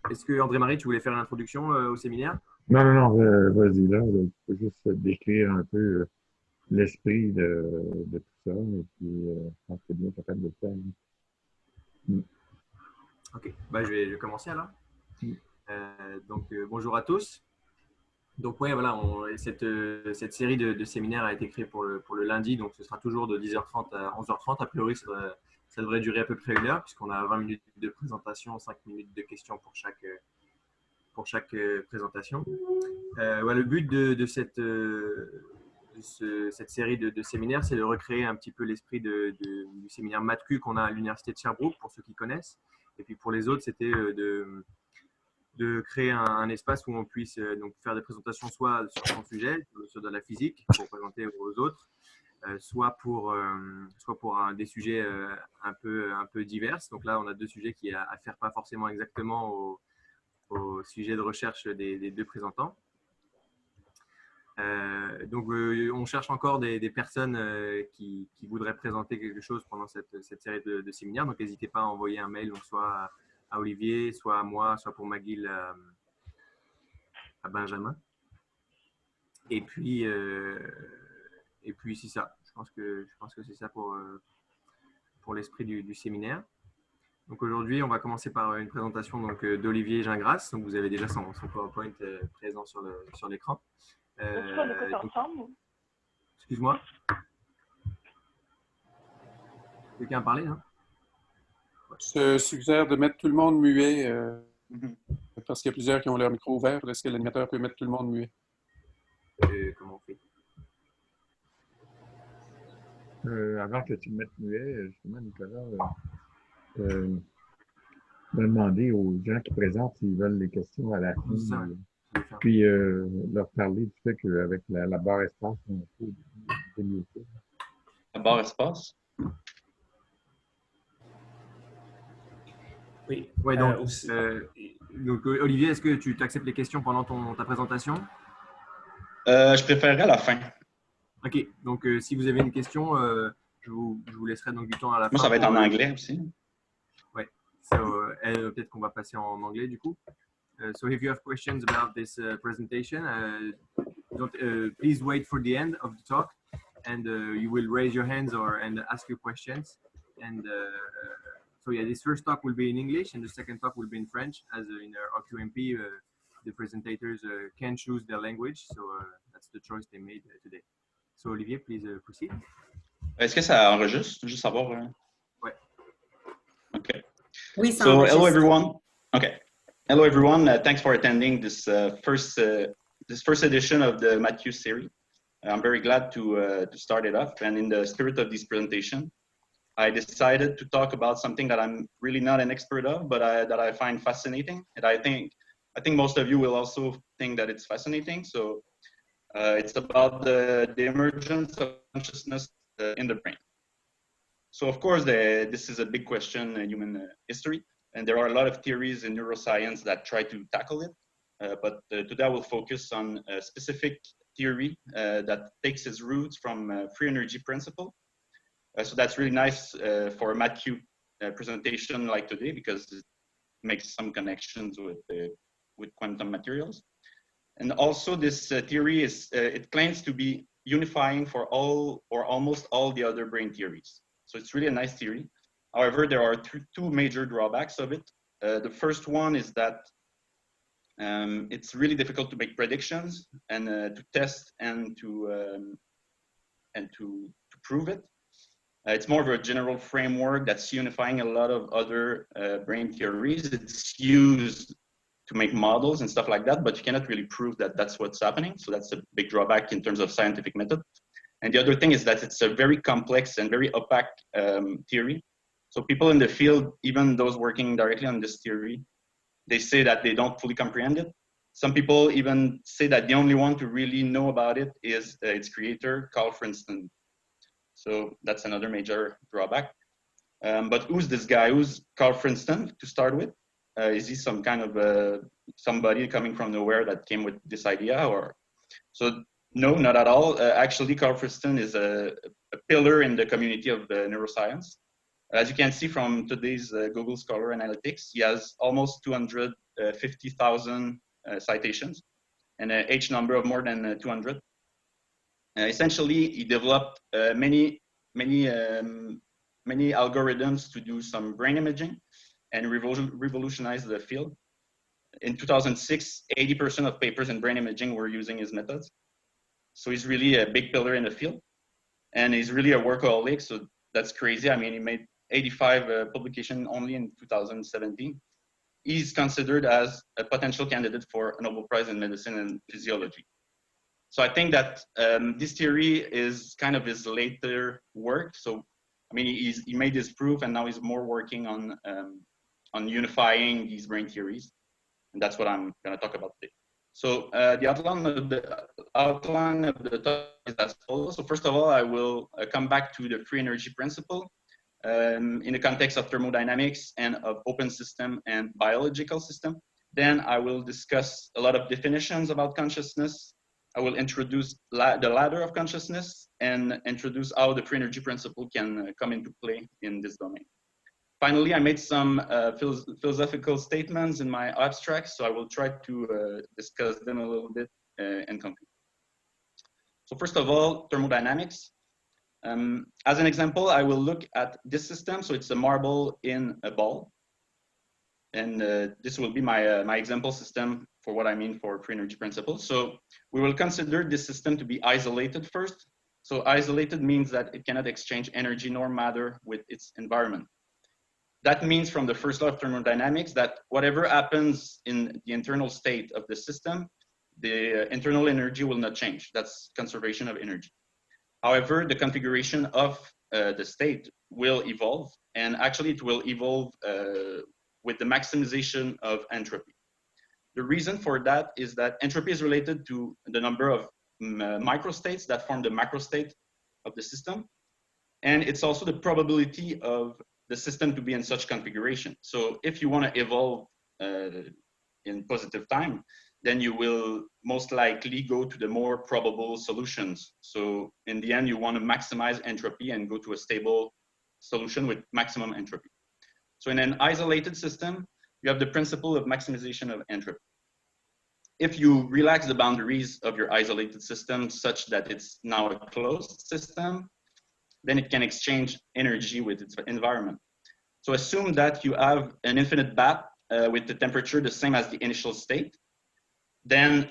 Est-ce que André-Marie, tu voulais faire l'introduction au séminaire? Non, non, non, vas-y là, je peux juste décrire un peu l'esprit de tout ça, et puis je pense que c'est bien capable de le faire. Mm. Ok, bah, je vais commencer alors. Mm. Bonjour à tous. Donc, ouais, voilà, cette série de séminaires a été créée pour le lundi, donc ce sera toujours de 10h30 à 11h30. A priori, ça devrait durer à peu près une heure, puisqu'on a 20 minutes de présentation, 5 minutes de questions pour chaque présentation. Ouais, le but cette série de séminaires, c'est de recréer un petit peu l'esprit du séminaire MATCU qu'on a à l'Université de Sherbrooke, pour ceux qui connaissent. Et puis pour les autres, c'était de créer un espace où on puisse donc faire des présentations soit sur son sujet, sur de la physique, pour présenter aux autres, soit pour des sujets un peu divers. Donc là, on a deux sujets qui affairent pas forcément exactement au sujet de recherche des deux présentants. On cherche encore des personnes qui voudraient présenter quelque chose pendant cette série de séminaires. Donc, n'hésitez pas à envoyer un mail, donc soit à Olivier, soit à moi, soit pour McGill, à Benjamin. Et puis, euh, et puis c'est ça. Je pense que c'est ça pour l'esprit du séminaire. Donc aujourd'hui, on va commencer par une présentation d'Olivier Gingras. Donc vous avez déjà son PowerPoint présent sur l'écran. Est-ce qu'on écoute ensemble? Excuse-moi. Quelqu'un a parlé, non? Je suggère de mettre tout le monde muet parce qu'il y a plusieurs qui ont leur micro ouvert. Est-ce que l'animateur peut mettre tout le monde muet? Comment on fait? Avant que tu me mettes muet, justement, Nicolas, m'a demandé aux gens qui présentent s'ils veulent les questions à la fin, Ça, puis leur parler du fait qu'avec la barre espace, on peut démuter. La barre espace? Oui, ouais, donc Olivier, est-ce que tu t'acceptes les questions pendant ta présentation? Je préférerais à la fin. Ok, donc si vous avez une question, je vous laisserai donc du temps à la fin. Moi, ça va être en anglais aussi. Ouais, peut-être qu'on va passer en anglais du coup. So if you have questions about this presentation, please wait for the end of the talk, and you will raise your hands and ask your questions. And so yeah, this first talk will be in English, and the second talk will be in French. As in our QMP, the presentators can choose their language, so that's the choice they made today. So Olivier, please proceed. Est-ce que ça enregistre? Juste savoir. Ouais. Okay. Oui, ça So enregistre. hello everyone. Okay. Hello everyone. Thanks for attending this first edition of the MATCU series. I'm very glad to start it off. And in the spirit of this presentation, I decided to talk about something that I'm really not an expert of, but that I find fascinating. And I think most of you will also think that it's fascinating. So it's about the emergence of consciousness in the brain. So of course, this is a big question in human history. And there are a lot of theories in neuroscience that try to tackle it. But today I will focus on a specific theory that takes its roots from free energy principle. So that's really nice for a MATCU presentation like today, because it makes some connections with quantum materials. And also this theory it claims to be unifying for all or almost all the other brain theories. So it's really a nice theory. However, there are two major drawbacks of it. The first one is that it's really difficult to make predictions and to test and to prove it. It's more of a general framework that's unifying a lot of other brain theories. It's used to make models and stuff like that, but you cannot really prove that that's what's happening. So that's a big drawback in terms of scientific method. And the other thing is that it's a very complex and very opaque theory. So people in the field, even those working directly on this theory, they say that they don't fully comprehend it. Some people even say that the only one to really know about it is its creator, Carl Princeton. So that's another major drawback. But who's this guy? Who's Carl Princeton to start with? Is he some kind of somebody coming from nowhere that came with this idea? Or so no, not at all. Actually, Carl Princeton is a pillar in the community of neuroscience. As you can see from today's Google Scholar Analytics, he has almost 200 50,000 citations and a H number of more than 200. Essentially, he developed many algorithms to do some brain imaging and revolutionize the field. In 2006, 80% of papers in brain imaging were using his methods. So he's really a big pillar in the field. And he's really a workaholic, so that's crazy. I mean, he made 85 publications only in 2017. He's considered as a potential candidate for a Nobel Prize in Medicine and Physiology. So I think that this theory is kind of his later work. So, I mean, he made his proof, and now he's more working on unifying these brain theories. And that's what I'm going to talk about today. So the outline of the talk is as follows. So first of all, I will come back to the free energy principle in the context of thermodynamics and of open system and biological system. Then I will discuss a lot of definitions about consciousness. I will introduce the ladder of consciousness and introduce how the free energy principle can come into play in this domain. Finally, I made some philosophical statements in my abstract, so I will try to discuss them a little bit and conclude. So first of all, thermodynamics. As an example, I will look at this system. So it's a marble in a ball. And this will be my example system for what I mean for free energy principle. So we will consider this system to be isolated first. So isolated means that it cannot exchange energy nor matter with its environment. That means from the first law of thermodynamics that whatever happens in the internal state of the system, the internal energy will not change. That's conservation of energy. However, the configuration of the state will evolve, and actually it will evolve with the maximization of entropy. The reason for that is that entropy is related to the number of microstates that form the macrostate of the system, and it's also the probability of the system to be in such configuration. So if you want to evolve in positive time, then you will most likely go to the more probable solutions. So in the end, you want to maximize entropy and go to a stable solution with maximum entropy. So in an isolated system, you have the principle of maximization of entropy. If you relax the boundaries of your isolated system such that it's now a closed system, then it can exchange energy with its environment. So assume that you have an infinite bath with the temperature the same as the initial state. Then,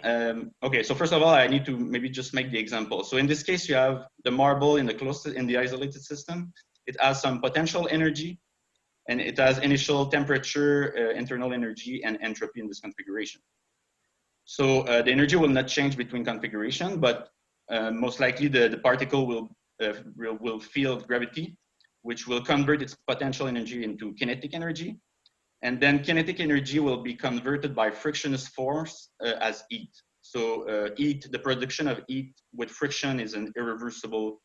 okay, so first of all, I need to maybe just make the example. So in this case, you have the marble in the isolated system. It has some potential energy, and it has initial temperature, internal energy, and entropy in this configuration. So the energy will not change between configuration, but most likely the particle will feel gravity, which will convert its potential energy into kinetic energy. And then kinetic energy will be converted by frictionless force as heat. So heat, the production of heat with friction is an irreversible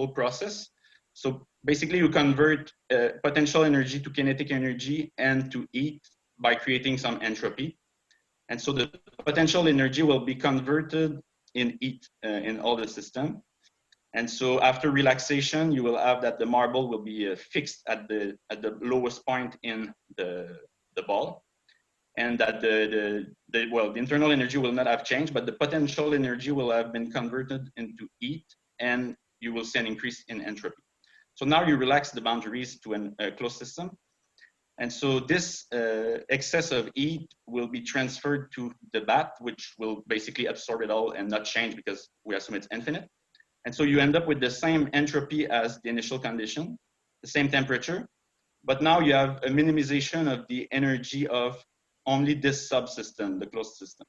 process. So basically you convert potential energy to kinetic energy and to heat by creating some entropy. And so the potential energy will be converted in heat in all the system. And so after relaxation, you will have that the marble will be fixed at the lowest point in the ball, and that the internal energy will not have changed, but the potential energy will have been converted into heat, and you will see an increase in entropy. So now you relax the boundaries to a closed system. And so this excess of heat will be transferred to the bath, which will basically absorb it all and not change because we assume it's infinite. And so you end up with the same entropy as the initial condition, the same temperature, but now you have a minimization of the energy of only this subsystem, the closed system.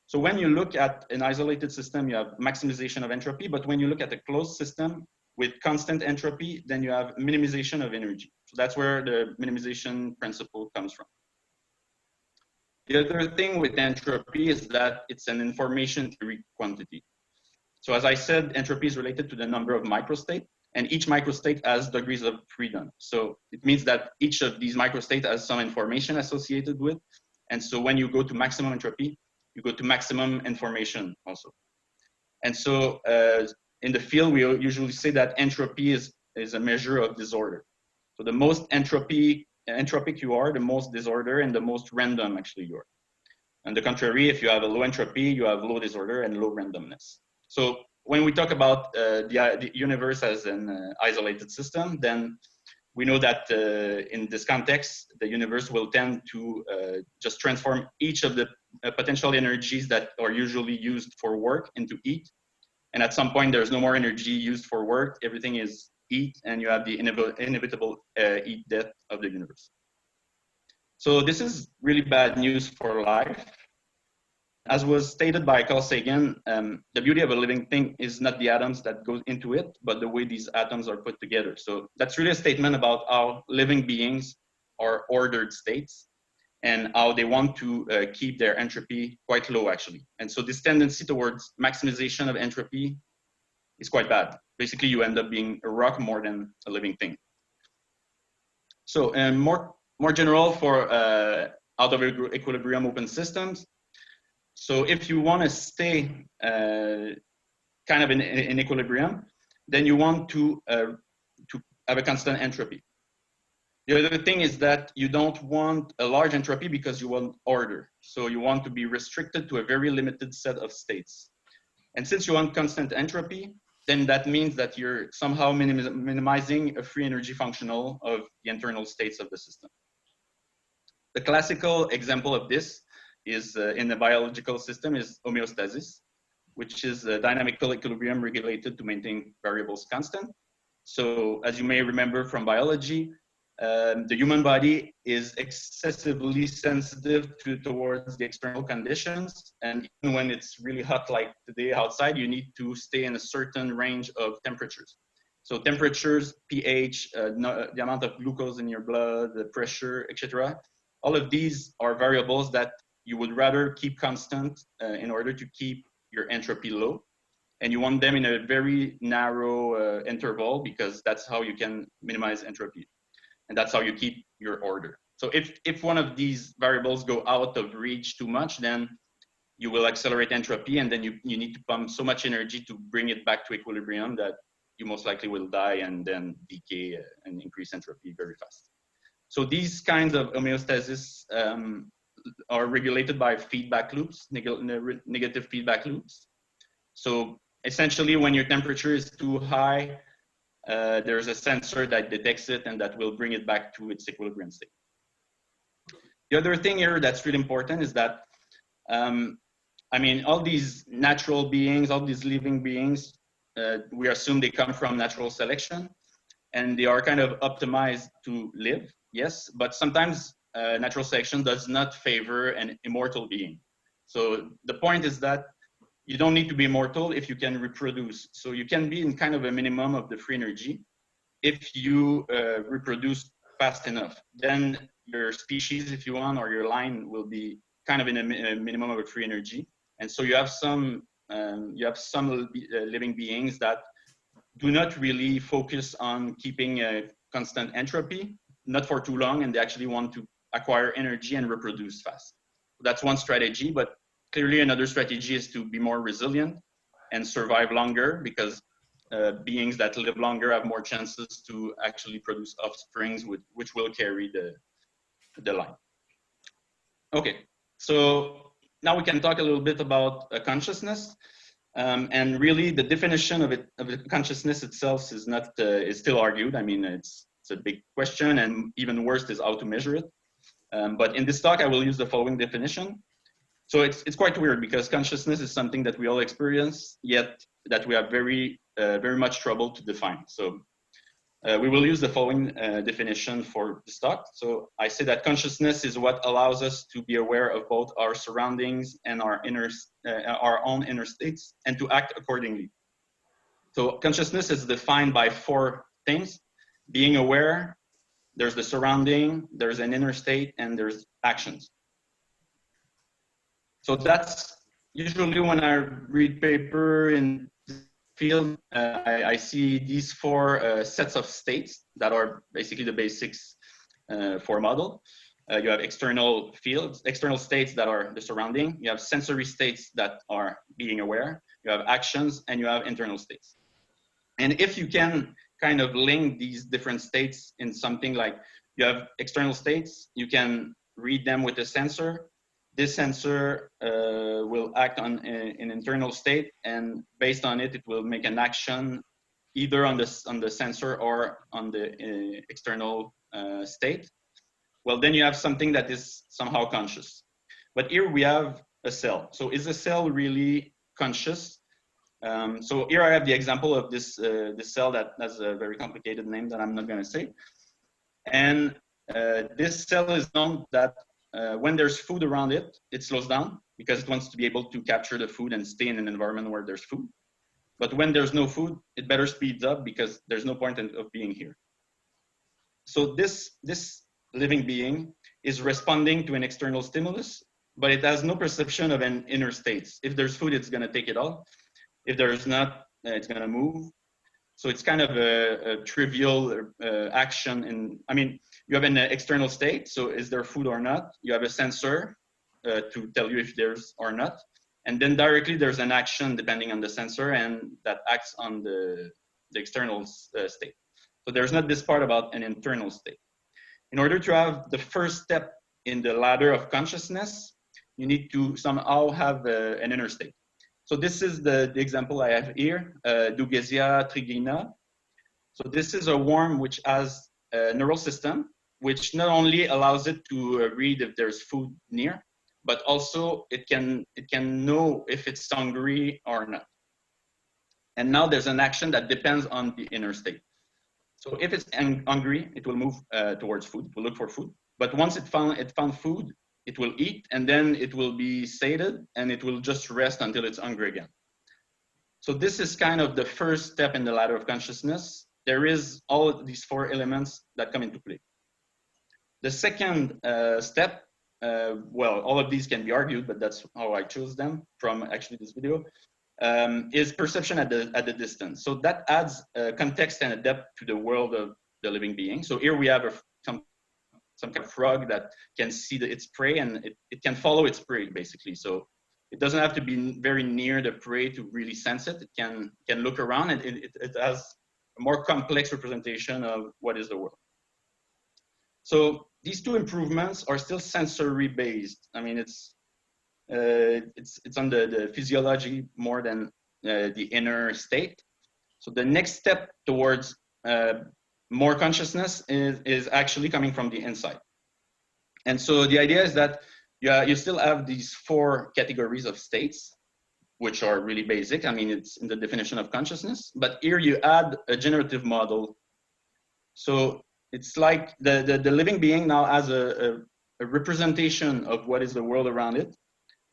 So when you look at an isolated system, you have maximization of entropy, but when you look at a closed system with constant entropy, then you have minimization of energy. So that's where the minimization principle comes from. The other thing with entropy is that it's an information theory quantity. So as I said, entropy is related to the number of microstates, and each microstate has degrees of freedom. So it means that each of these microstates has some information associated with. And so when you go to maximum entropy, you go to maximum information also. And so in the field, we usually say that entropy is a measure of disorder. So the most entropy entropic you are, the most disorder and the most random actually you are. On the contrary, if you have a low entropy, you have low disorder and low randomness. So when we talk about the universe as an isolated system, then we know that in this context, the universe will tend to just transform each of the potential energies that are usually used for work into heat. And at some point, there's no more energy used for work. Everything is heat, and you have the inevitable heat death of the universe. So this is really bad news for life. As was stated by Carl Sagan, the beauty of a living thing is not the atoms that go into it, but the way these atoms are put together. So that's really a statement about how living beings are ordered states and how they want to keep their entropy quite low, actually. And so this tendency towards maximization of entropy is quite bad. Basically, you end up being a rock more than a living thing. So more general for out of equilibrium open systems. So if you want to stay kind of in equilibrium, then you want to have a constant entropy. The other thing is that you don't want a large entropy because you want order. So you want to be restricted to a very limited set of states. And since you want constant entropy, then that means that you're somehow minimizing a free energy functional of the internal states of the system. The classical example of this is in the biological system is homeostasis, which is a dynamical equilibrium regulated to maintain variables constant. So as you may remember from biology, the human body is excessively sensitive towards the external conditions. And even when it's really hot like today outside, you need to stay in a certain range of temperatures. So temperatures, pH, the amount of glucose in your blood, the pressure, etc. All of these are variables that you would rather keep constant in order to keep your entropy low. And you want them in a very narrow interval because that's how you can minimize entropy. And that's how you keep your order. So if one of these variables go out of reach too much, then you will accelerate entropy, and then you need to pump so much energy to bring it back to equilibrium that you most likely will die and then decay and increase entropy very fast. So these kinds of homeostasis are regulated by feedback loops, negative feedback loops. So essentially, when your temperature is too high, there's a sensor that detects it and that will bring it back to its equilibrium state. The other thing here that's really important is that, I mean, all these natural beings, all these living beings, we assume they come from natural selection and they are kind of optimized to live, yes, but sometimes natural selection does not favor an immortal being. So the point is that you don't need to be immortal if you can reproduce. So you can be in kind of a minimum of the free energy if you reproduce fast enough. Then your species, if you want, or your line will be kind of in a minimum of a free energy. And so you have some living beings that do not really focus on keeping a constant entropy, not for too long, and they actually want to acquire energy and reproduce fast. That's one strategy, but clearly another strategy is to be more resilient and survive longer, because beings that live longer have more chances to actually produce offsprings which will carry the line. Okay, so now we can talk a little bit about consciousness. And really the definition of consciousness itself is not, is still argued. I mean, it's a big question, and even worse is how to measure it. But in this talk, I will use the following definition. So it's quite weird because consciousness is something that we all experience, yet that we have very much trouble to define. So we will use the following definition for this talk. So I say that consciousness is what allows us to be aware of both our surroundings and our own inner states and to act accordingly. So consciousness is defined by 4 things: being aware, there's the surrounding, there's an inner state, and there's actions. So that's usually when I read paper in the field, I see these 4 sets of states that are basically the basics for a model. You have external fields, external states that are the surrounding. You have sensory states that are being aware. You have actions, and you have internal states. And if you can kind of link these different states in something like You have external states. You can read them with a sensor. This sensor will act on an internal state, and based on it, it will make an action either on the sensor or on the external state. Well, then you have something that is somehow conscious. But here we have a cell. So is a cell really conscious? So here I have the example of this cell that has a very complicated name that I'm not going to say. And this cell is known that when there's food around it, it slows down because it wants to be able to capture the food and stay in an environment where there's food. But when there's no food, it better speeds up because there's no point of being here. So this living being is responding to an external stimulus, but it has no perception of an inner state. If there's food, it's going to take it all. If there's not, it's going to move. So it's kind of a trivial action. I mean, you have an external state. So is there food or not? You have a sensor to tell you if there's or not. And then directly there's an action depending on the sensor, and that acts on the external state. So there's not this part about an internal state. In order to have the first step in the ladder of consciousness, you need to somehow have an inner state. So this is the example I have here, Dugesia trigrina. So this is a worm which has a neural system, which not only allows it to read if there's food near, but also it can know if it's hungry or not. And now there's an action that depends on the inner state. So if it's hungry, it will move towards food, it will look for food. But once it found food, it will eat, and then it will be sated, and it will just rest until it's hungry again. So this is kind of the first step in the ladder of consciousness. There is all of these 4 elements that come into play. The second step, well, all of these can be argued, but that's how I chose them from actually this video, is perception at the distance. So that adds context and a depth to the world of the living being. So here we have some kind of frog that can see its prey, and it can follow its prey basically. So it doesn't have to be very near the prey to really sense it. It can look around, and it has a more complex representation of what is the world. So these 2 improvements are still sensory based. I mean, it's on the physiology more than the inner state. So the next step towards more consciousness is actually coming from the inside. And so the idea is that you still have these 4 categories of states, which are really basic. I mean, it's in the definition of consciousness, but here you add a generative model. So it's like the living being now has a representation of what is the world around it.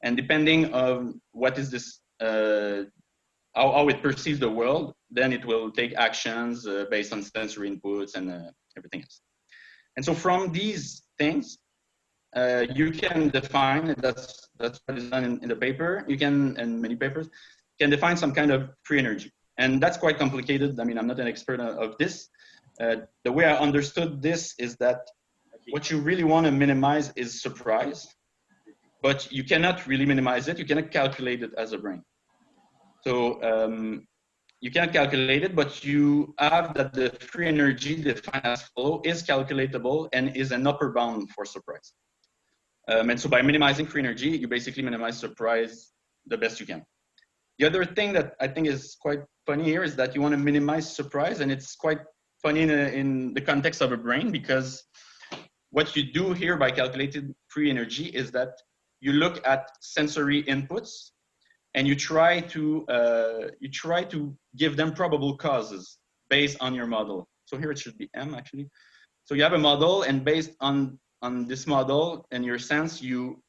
And depending on what is this, how it perceives the world, then it will take actions based on sensory inputs and everything else. And so from these things, you can define, that's what is done in the paper, you can, and many papers, can define some kind of free energy. And that's quite complicated. I mean, I'm not an expert of this. The way I understood this is that what you really want to minimize is surprise, but you cannot really minimize it. You cannot calculate it as a brain. So you cannot calculate it, but you have that the free energy defined as flow is calculatable and is an upper bound for surprise. And so by minimizing free energy, you basically minimize surprise the best you can. The other thing that I think is quite funny here is that you want to minimize surprise, and it's quite funny in the context of a brain, because what you do here by calculating free energy is that you look at sensory inputs and you try to give them probable causes based on your model. So here it should be M actually. So you have a model, and based on this model and your sense, you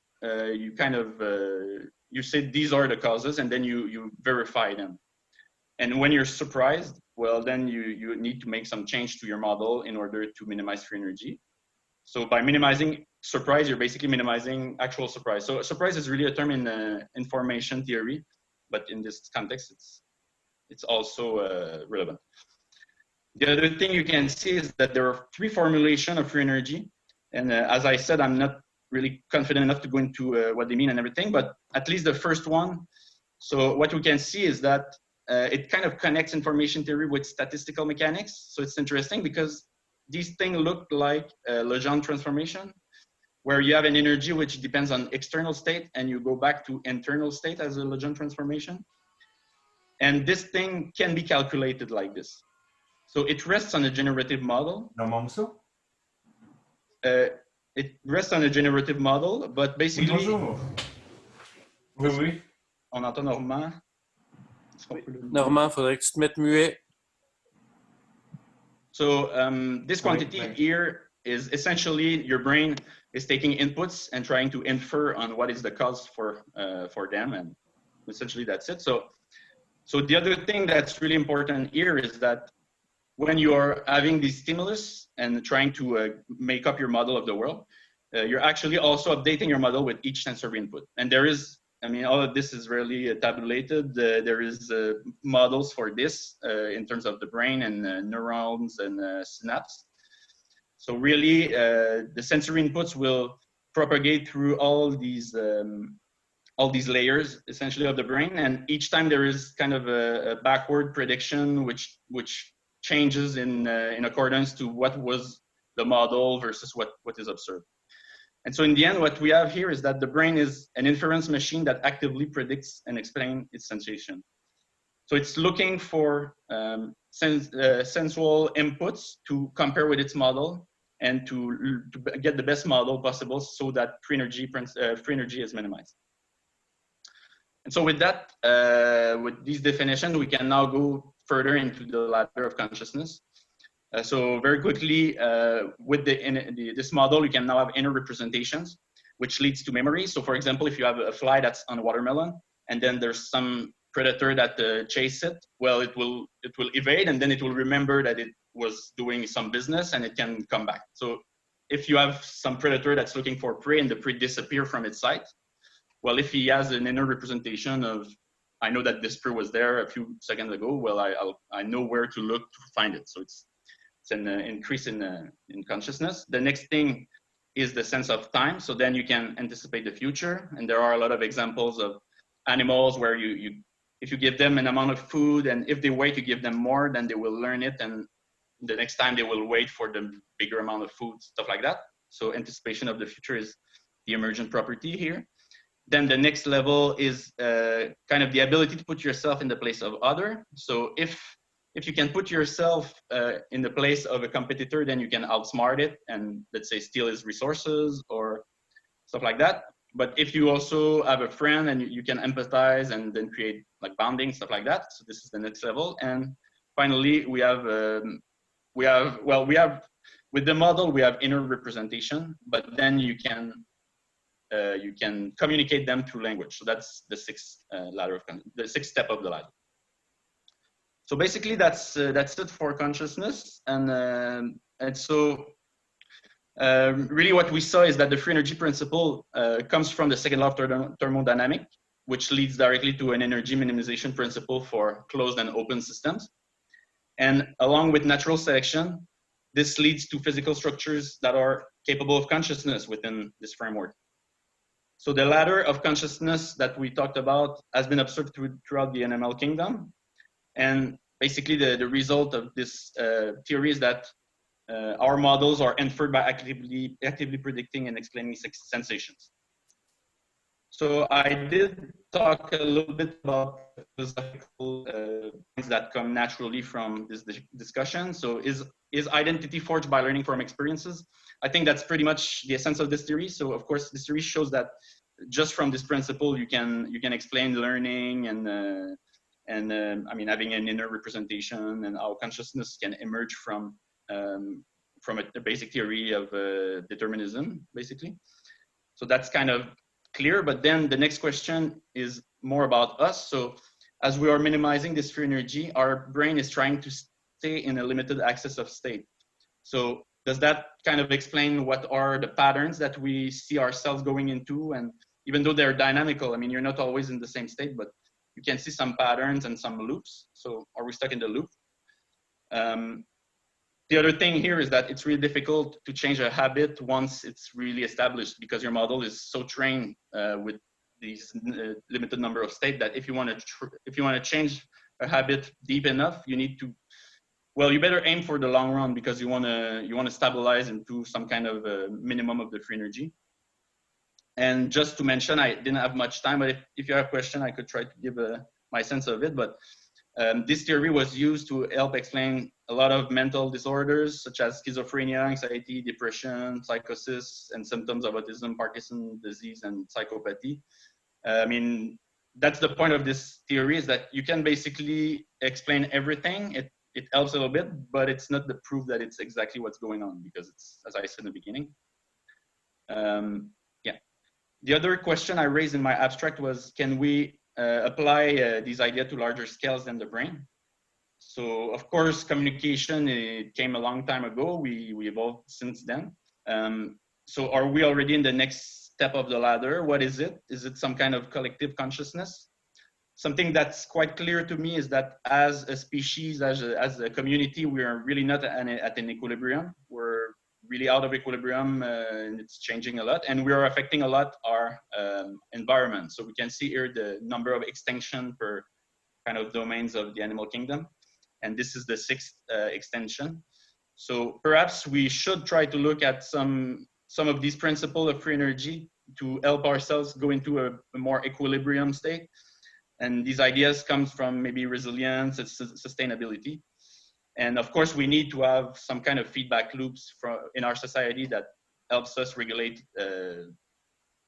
say these are the causes, and then you verify them. And when you're surprised, well, then you need to make some change to your model in order to minimize free energy. So by minimizing surprise, you're basically minimizing actual surprise. So surprise is really a term in information theory, but in this context, it's also relevant. The other thing you can see is that there are 3 formulations of free energy. And as I said, I'm not really confident enough to go into what they mean and everything, but at least the first one. So what we can see is that it kind of connects information theory with statistical mechanics. So it's interesting because these things look like a Legendre transformation, where you have an energy which depends on external state and you go back to internal state as a Legendre transformation. And this thing can be calculated like this. So it rests on a generative model. It rests on a generative model, but basically... Oui, oui. On entend Normand. Normand, faudrait que tu te mettes muet. So this quantity here is essentially your brain is taking inputs and trying to infer on what is the cause for them, and essentially that's it. So the other thing that's really important here is that when you are having these stimulus and trying to make up your model of the world, you're actually also updating your model with each sensory input. And there is, I mean, all of this is really tabulated. There is models for this in terms of the brain and neurons and synapse. So really, the sensory inputs will propagate through all these layers, essentially, of the brain. And each time there is kind of a backward prediction, which changes in accordance to what was the model versus what is observed. And so in the end, what we have here is that the brain is an inference machine that actively predicts and explains its sensation. So it's looking for sensual inputs to compare with its model and to get the best model possible so that free energy is minimized. And so with that, with these definitions, we can now go further into the ladder of consciousness. So very quickly, with this model, you can now have inner representations, which leads to memory. So for example, if you have a fly that's on a watermelon, and then there's some predator that chases it, well, it will evade, and then it will remember that it was doing some business, and it can come back. So if you have some predator that's looking for prey, and the prey disappear from its sight, well, if he has an inner representation of, I know that this prey was there a few seconds ago, well, I know where to look to find it. So it's an increase in consciousness. The next thing is the sense of time. So then you can anticipate the future. And there are a lot of examples of animals where if you give them an amount of food, and if they wait to give them more, then they will learn it. And the next time they will wait for the bigger amount of food, stuff like that. So anticipation of the future is the emergent property here. Then the next level is kind of the ability to put yourself in the place of other. So if you can put yourself in the place of a competitor, then you can outsmart it and, let's say, steal his resources or stuff like that. But if you also have a friend and you can empathize and then create like bonding, stuff like that. So this is the next level. And finally, we have with the model, we have inner representation, but then you can communicate them through language. So that's the sixth step of the ladder. So basically, that's it for consciousness. And so really what we saw is that the free energy principle comes from the second law of thermodynamics, which leads directly to an energy minimization principle for closed and open systems. And along with natural selection, this leads to physical structures that are capable of consciousness within this framework. So the ladder of consciousness that we talked about has been observed throughout the animal kingdom. And basically the result of this theory is that our models are inferred by actively predicting and explaining sensations. So I did talk a little bit about philosophical things that come naturally from this discussion. So is identity forged by learning from experiences? I think that's pretty much the essence of this theory. So of course, this theory shows that just from this principle, you can explain learning and I mean, having an inner representation and how consciousness can emerge from a basic theory of determinism, basically. So that's kind of clear, but then the next question is more about us. So as we are minimizing this free energy, our brain is trying to stay in a limited access of state. So does that kind of explain what are the patterns that we see ourselves going into? And even though they're dynamical, I mean, you're not always in the same state, but you can see some patterns and some loops. So are we stuck in the loop? The other thing here is that it's really difficult to change a habit once it's really established, because your model is so trained with these limited number of states that if you want to change a habit deep enough, you need to well, you better aim for the long run because you want to stabilize into some kind of minimum of the free energy. And just to mention, I didn't have much time, but if you have a question, I could try to give my sense of it. But this theory was used to help explain a lot of mental disorders such as schizophrenia, anxiety, depression, psychosis, and symptoms of autism, Parkinson's disease, and psychopathy. I mean, that's the point of this theory, is that you can basically explain everything. It helps a little bit, but it's not the proof that it's exactly what's going on, because it's, as I said in the beginning. Yeah. The other question I raised in my abstract was, can we apply these ideas to larger scales than the brain? So of course, communication, it came a long time ago. We evolved since then. So are we already in the next step of the ladder? What is it? Is it some kind of collective consciousness? Something that's quite clear to me is that as a species, as a community, we are really not at an equilibrium. We're really out of equilibrium, and it's changing a lot, and we are affecting a lot our environment. So we can see here the number of extinction per kind of domains of the animal kingdom, and this is the 6th extension. So perhaps we should try to look at some of these principles of free energy to help ourselves go into a more equilibrium state. And these ideas come from maybe resilience and sustainability. And of course, we need to have some kind of feedback loops in our society that helps us regulate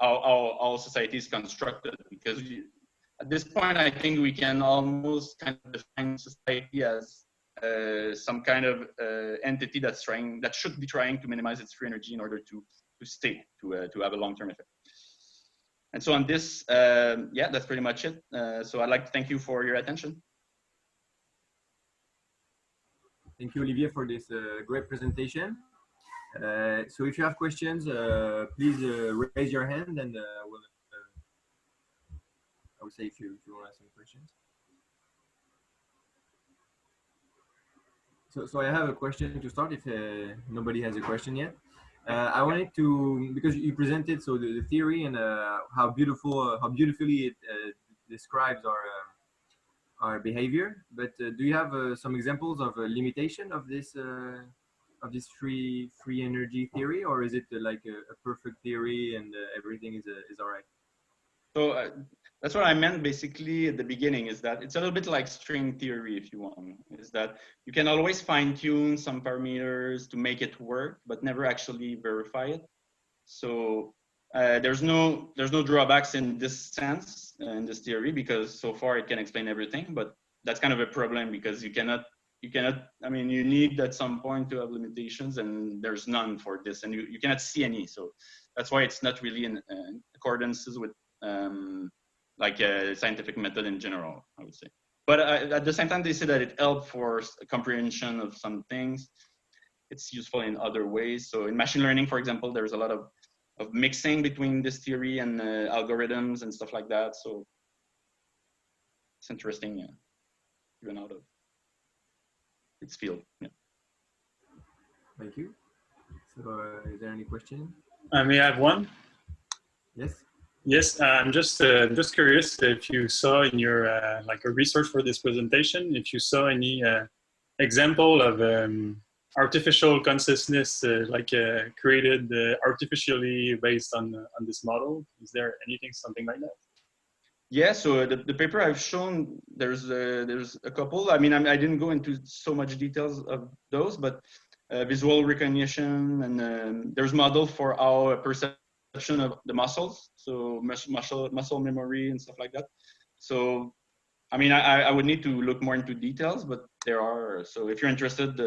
how our society is constructed. Because at this point, I think we can almost kind of define society as some kind of entity that should be trying to minimize its free energy in order to have a long-term effect. And so on this, yeah, that's pretty much it. So I'd like to thank you for your attention. Thank you, Olivier, for this great presentation. So if you have questions, please raise your hand, and I will say if you want to ask some questions. So I have a question to start, if nobody has a question yet. I wanted to, because you presented the theory and how beautifully it describes our behavior, but do you have some examples of a limitation of this free energy theory, or is it like a perfect theory and everything is all right? So that's what I meant basically at the beginning, is that it's a little bit like string theory, if you want, is that you can always fine tune some parameters to make it work, but never actually verify it. So there's no drawbacks in this sense, in this theory, because so far it can explain everything, but that's kind of a problem, because you cannot, I mean, you need at some point to have limitations, and there's none for this, and you cannot see any. So that's why it's not really in accordance with like a scientific method in general, I would say. But at the same time, they say that it helps for comprehension of some things. It's useful in other ways. So in machine learning, for example, there's a lot of mixing between this theory and algorithms and stuff like that. So it's interesting, yeah, even out of its field. Yeah. Thank you. So is there any question? May I have one? Yes. Yes, I'm just curious if you saw in your like a research for this presentation, if you saw any example of artificial consciousness created artificially based on this model. Is there something like that? Yeah, so the paper I've shown, there's a couple. I mean, I didn't go into so much details of those, but visual recognition, and there's model for our perception of the muscles, so muscle memory and stuff like that. So, I mean, I would need to look more into details, but there are. So if you're interested,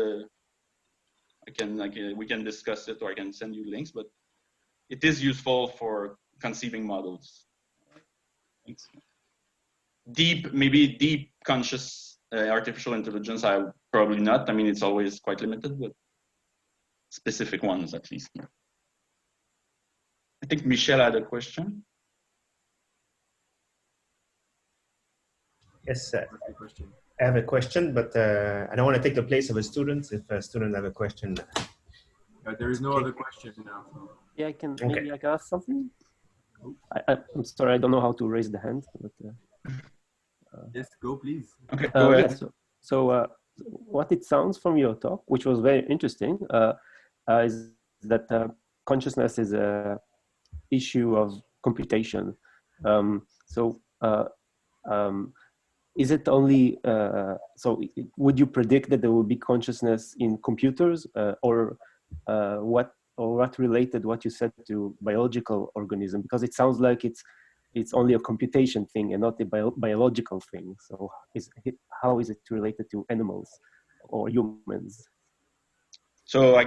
we can discuss it, or I can send you links. But it is useful for conceiving models. Thanks. Maybe deep conscious artificial intelligence, I probably not. I mean, it's always quite limited, but specific ones at least. Yeah. I think Michel had a question. Yes, I have a question, but I don't want to take the place of a student if a student have a question. There is no other question now. So. Yeah, maybe I can ask something. I'm sorry, I don't know how to raise the hand. But, yes, go please. Okay, go ahead. Yeah, so what it sounds from your talk, which was very interesting, is that consciousness is a issue of computation. Is it only, would you predict that there will be consciousness in computers, or what related what you said to biological organism? Because it sounds like it's only a computation thing and not a biological thing. So how is it related to animals or humans? So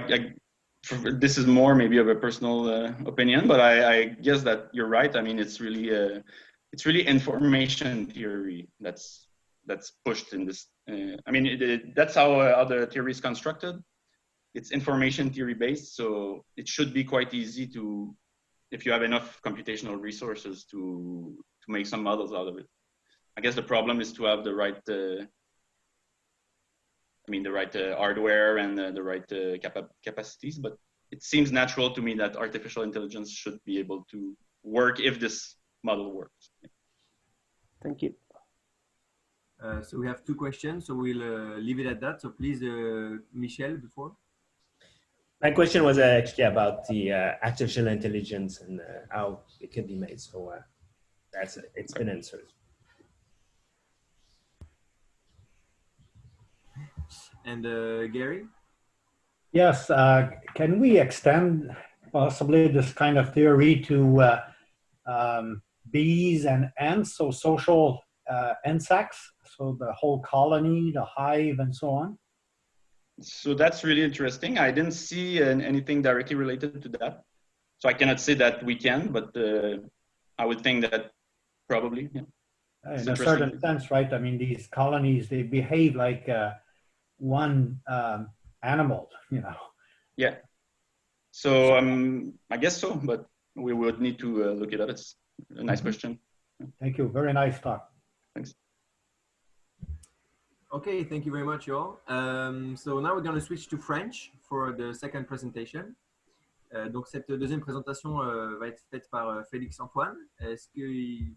this is more maybe of a personal opinion, but I guess that you're right. I mean, it's really information theory that's pushed in this. I mean, that's how the theory is constructed. It's information theory based, so it should be quite easy to, if you have enough computational resources to make some models out of it. I guess the problem is to have the right, hardware and the right capacities. But it seems natural to me that artificial intelligence should be able to work if this model works. Thank you. So we have two questions, so we'll leave it at that. So please, Michel, before. My question was actually about the artificial intelligence and how it can be made. So it's been answered. And Gary? Yes, can we extend possibly this kind of theory to bees and ants, so social insects, so the whole colony, the hive, and so on? So that's really interesting. I didn't see anything directly related to that. So I cannot say that we can, but I would think that probably, yeah. In a certain sense, right? I mean, these colonies, they behave like one animal, you know. Yeah. So I guess so, but we would need to look it up. It's a nice question. Thank you. Very nice talk. Thanks. Okay, thank you very much, you all. So now we're going to switch to French for the second presentation. Donc cette deuxième présentation va être faite par Félix Antoine. Est-ce que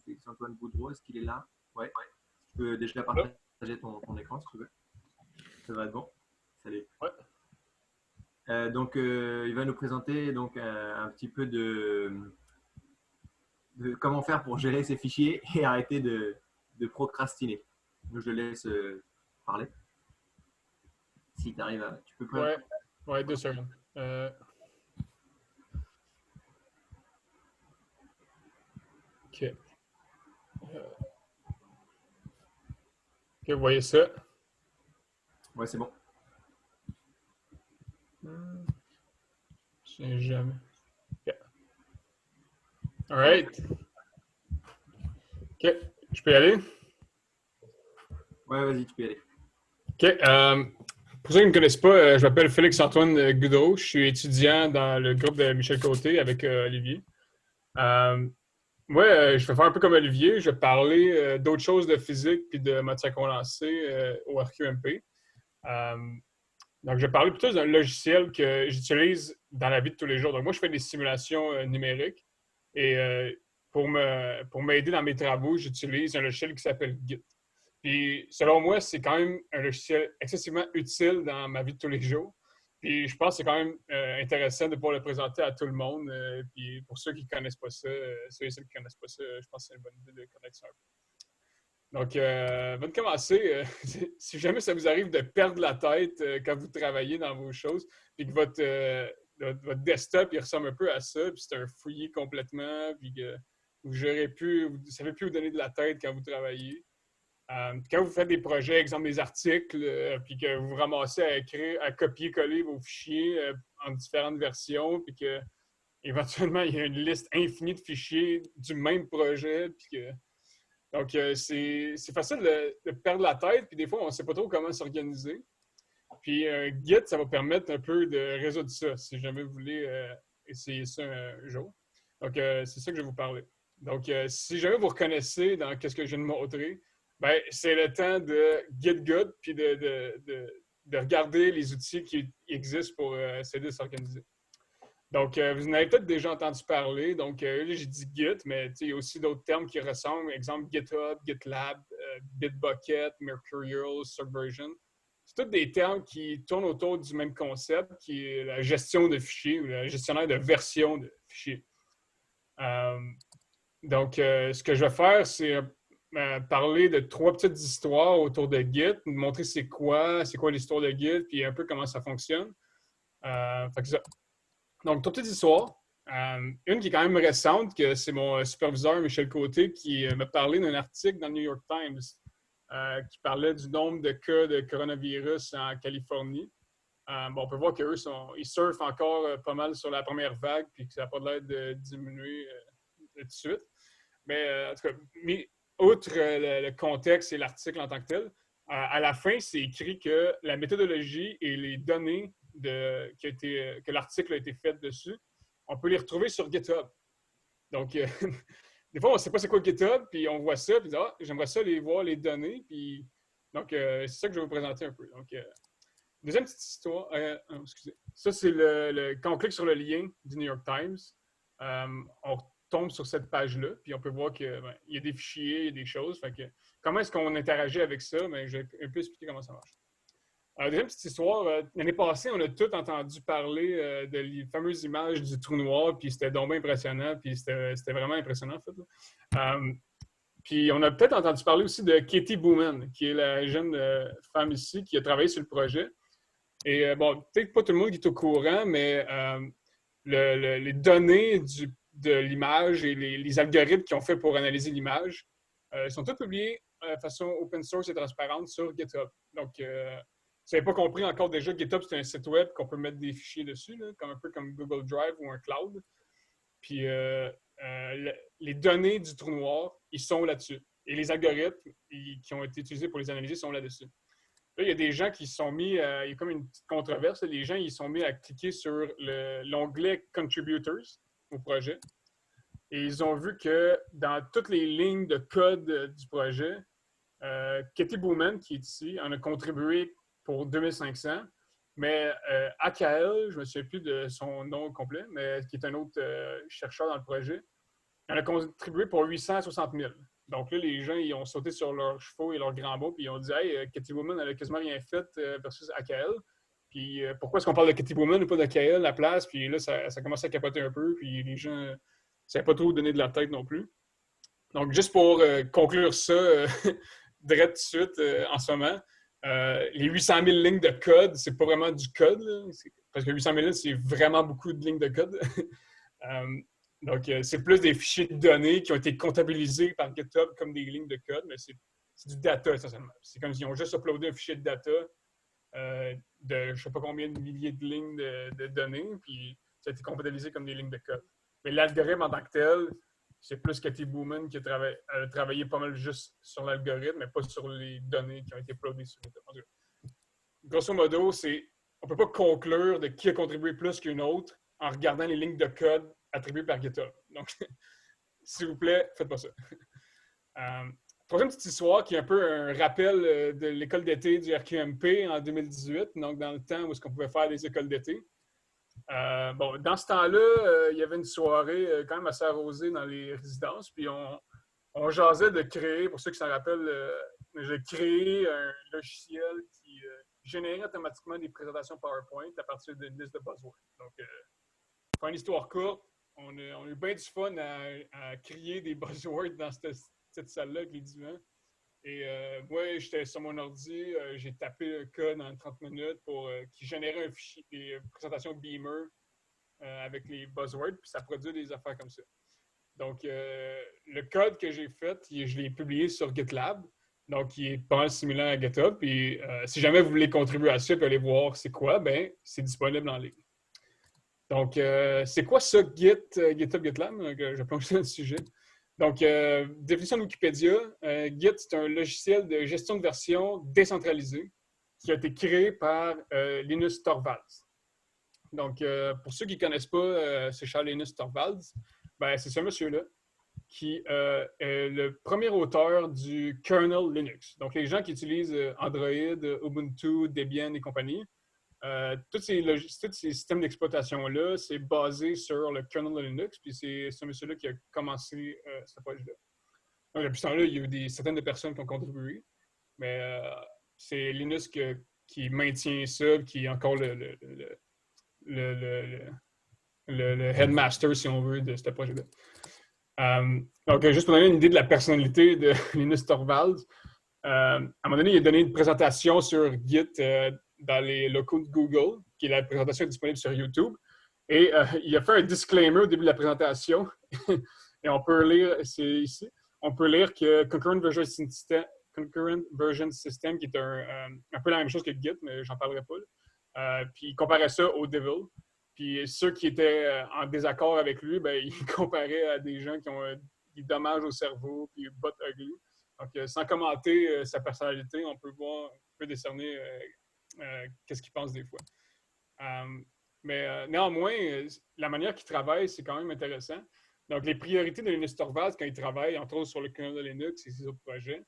Félix Antoine Boudreau, est-ce qu'il est là? Ouais. Tu peux déjà partager ton écran si tu veux. Ça va être bon. Salut. Ouais. Donc il va nous présenter donc un petit peu de comment faire pour gérer ses fichiers et arrêter de procrastiner. Donc je le laisse parler. Si tu arrives à... Tu peux prendre... Ouais, 2 secondes. OK. OK, vous voyez ça? Ouais, c'est bon. Je sais jamais. OK. All right. OK, je peux y aller? Ouais, vas-y, tu peux y aller. OK. Pour ceux qui ne me connaissent pas, je m'appelle Félix-Antoine Boudreau. Je suis étudiant dans le groupe de Michel Côté avec Olivier. Moi, je vais faire un peu comme Olivier. Je vais parler d'autres choses de physique puis de matière condensée au RQMP. Donc, je vais parler plutôt d'un logiciel que j'utilise dans la vie de tous les jours. Donc, moi, je fais des simulations numériques et pour m'aider dans mes travaux, j'utilise un logiciel qui s'appelle Git. Puis, selon moi, c'est quand même un logiciel excessivement utile dans ma vie de tous les jours. Puis, je pense que c'est quand même intéressant de pouvoir le présenter à tout le monde. Puis, pour ceux qui ne connaissent pas ça, ceux et celles qui ne connaissent pas ça, je pense que c'est une bonne idée de connaître ça un peu. Donc, avant de commencer, si jamais ça vous arrive de perdre la tête quand vous travaillez dans vos choses, puis que votre desktop, il ressemble un peu à ça, puis c'est un fouillis complètement, puis que vous ne savez plus où donner de la tête quand vous travaillez. Quand vous faites des projets, exemple des articles, puis que vous vous ramassez à copier-coller vos fichiers en différentes versions, puis que éventuellement il y a une liste infinie de fichiers du même projet, puis que donc c'est facile de perdre la tête, puis des fois on ne sait pas trop comment s'organiser. Puis Git, ça va permettre un peu de résoudre ça, si jamais vous voulez essayer ça un jour. Donc c'est ça que je vais vous parler. Donc si jamais vous reconnaissez dans qu'est-ce que je viens de montrer, ben, c'est le temps de get good puis de regarder les outils qui existent pour s'aider à s'organiser. Donc, vous en avez peut-être déjà entendu parler. Donc, là, j'ai dit Git, mais il y a aussi d'autres termes qui ressemblent. Exemple, GitHub, GitLab, Bitbucket, Mercurial, Subversion. tous des termes qui tournent autour du même concept, qui est la gestion de fichiers ou le gestionnaire de version de fichiers. Donc, ce que je vais faire, c'est parler de 3 petites histoires autour de Git, montrer c'est quoi l'histoire de Git, puis un peu comment ça fonctionne. Fait que ça. Donc, 3 petites histoires. Une qui est quand même récente, que c'est mon superviseur, Michel Côté, qui m'a parlé d'un article dans le New York Times qui parlait du nombre de cas de coronavirus en Californie. On peut voir qu'eux, ils surfent encore pas mal sur la première vague, puis que ça n'a pas l'air de diminuer tout de suite. Mais en tout cas, outre le contexte et l'article en tant que tel, à la fin, c'est écrit que la méthodologie et les données que l'article a été fait dessus, on peut les retrouver sur GitHub. Donc, des fois, on ne sait pas c'est quoi GitHub, puis on voit ça, puis j'aimerais ça voir les données. Puis, donc, c'est ça que je vais vous présenter un peu. Donc, deuxième petite histoire. Excusez. Ça, c'est quand on clique sur le lien du New York Times, on tombe sur cette page-là, puis on peut voir qu'il y a des fichiers, il y a des choses. Fait que, comment est-ce qu'on interagit avec ça? Je vais un peu expliquer comment ça marche. Deuxième petite histoire. L'année passée, on a tous entendu parler de les fameuses images du trou noir, puis c'était donc bien impressionnant, puis c'était vraiment impressionnant, en fait. Puis on a peut-être entendu parler aussi de Katie Booman, qui est la jeune femme ici qui a travaillé sur le projet. Et peut-être pas tout le monde qui est au courant, mais les données de l'image et les algorithmes qu'ils ont fait pour analyser l'image sont tous publiés de façon open source et transparente sur GitHub. Donc, si vous n'avez pas compris encore déjà, GitHub, c'est un site web qu'on peut mettre des fichiers dessus, là, un peu comme Google Drive ou un cloud. Puis, les données du trou noir, ils sont là-dessus. Et les algorithmes qui ont été utilisés pour les analyser sont là-dessus. Là, il y a des gens qui se sont mis, il y a comme une petite controverse, les gens ils sont mis à cliquer sur l'onglet Contributors au projet. Et ils ont vu que dans toutes les lignes de code du projet, Katie Booman, qui est ici, en a contribué pour 2500, mais AKL, je ne me souviens plus de son nom complet, mais qui est un autre chercheur dans le projet, il en a contribué pour 860 000. Donc là, les gens, ils ont sauté sur leurs chevaux et leurs grands bas, puis ils ont dit « Hey, Katie Booman, elle a quasiment rien fait versus AKL. Puis pourquoi est-ce qu'on parle de Katie Booman ou pas d'AKL à la place? » Puis là, ça commençait à capoter un peu, puis les gens ne savaient pas trop donner de la tête non plus. Donc, juste pour conclure ça, direct tout de suite, en ce moment, les 800 000 lignes de code, c'est pas vraiment du code, là. Parce que 800 000 lignes, c'est vraiment beaucoup de lignes de code. Donc, c'est plus des fichiers de données qui ont été comptabilisés par GitHub comme des lignes de code, mais c'est du data, essentiellement. C'est comme s'ils ont juste uploadé un fichier de data de je ne sais pas combien de milliers de lignes de données, puis ça a été comptabilisé comme des lignes de code. Mais l'algorithme en tant que tel, c'est plus Katie Booman qui a travaillé pas mal juste sur l'algorithme, mais pas sur les données qui ont été uploadées sur GitHub. Grosso modo, on ne peut pas conclure de qui a contribué plus qu'une autre en regardant les lignes de code attribuées par GitHub. Donc, s'il vous plaît, faites pas ça. Troisième petite histoire qui est un peu un rappel de l'école d'été du RQMP en 2018, donc dans le temps où est-ce qu'on pouvait faire des écoles d'été. Dans ce temps-là, il y avait une soirée quand même assez arrosée dans les résidences, puis on jasait de créer, pour ceux qui s'en rappellent, j'ai créé un logiciel qui générait automatiquement des présentations PowerPoint à partir d'une liste de buzzwords. Donc, pour une histoire courte, on a eu bien du fun à créer des buzzwords dans cette salle-là avec les divans. Et moi, j'étais sur mon ordi, j'ai tapé un code en 30 minutes qui générait un fichier, des présentations Beamer avec les buzzwords, puis ça produit des affaires comme ça. Donc, le code que j'ai fait, je l'ai publié sur GitLab, donc il est pas mal similaire à GitHub. Puis si jamais vous voulez contribuer à ça et aller voir c'est quoi, ben c'est disponible en ligne. Donc, c'est quoi ça, GitHub, GitLab? Je plonge dans le sujet. Donc, définition de Wikipédia, Git, c'est un logiciel de gestion de version décentralisé qui a été créé par Linus Torvalds. Donc, pour ceux qui ne connaissent pas c'est Charles Linus Torvalds, ben, c'est ce monsieur-là qui est le premier auteur du kernel Linux. Donc, les gens qui utilisent Android, Ubuntu, Debian et compagnie, tous ces systèmes d'exploitation-là, c'est basé sur le kernel de Linux, puis c'est ce monsieur-là qui a commencé ce projet-là. Donc, depuis ce temps-là, il y a eu des centaines de personnes qui ont contribué, mais c'est Linus qui a qui maintient ça, qui est encore le headmaster, si on veut, de ce projet-là. Donc, juste pour donner une idée de la personnalité de Linus Torvalds, à un moment donné, il a donné une présentation sur Git dans les locaux de Google, qui est la présentation disponible sur YouTube. Et il a fait un disclaimer au début de la présentation. Et on peut lire, c'est ici, on peut lire que Concurrent Version System, qui est un peu la même chose que Git, mais j'en parlerai pas. Puis il comparait ça au Devil. Puis ceux qui étaient en désaccord avec lui, ben, il comparait à des gens qui ont des dommages au cerveau, puis butt ugly. Donc, sans commenter sa personnalité, on peut décerner qu'est-ce qu'il pense des fois. Mais néanmoins, la manière qu'il travaille, c'est quand même intéressant. Donc, les priorités de Linus Torvalds quand il travaille, entre autres sur le kernel de Linux et ses autres projets,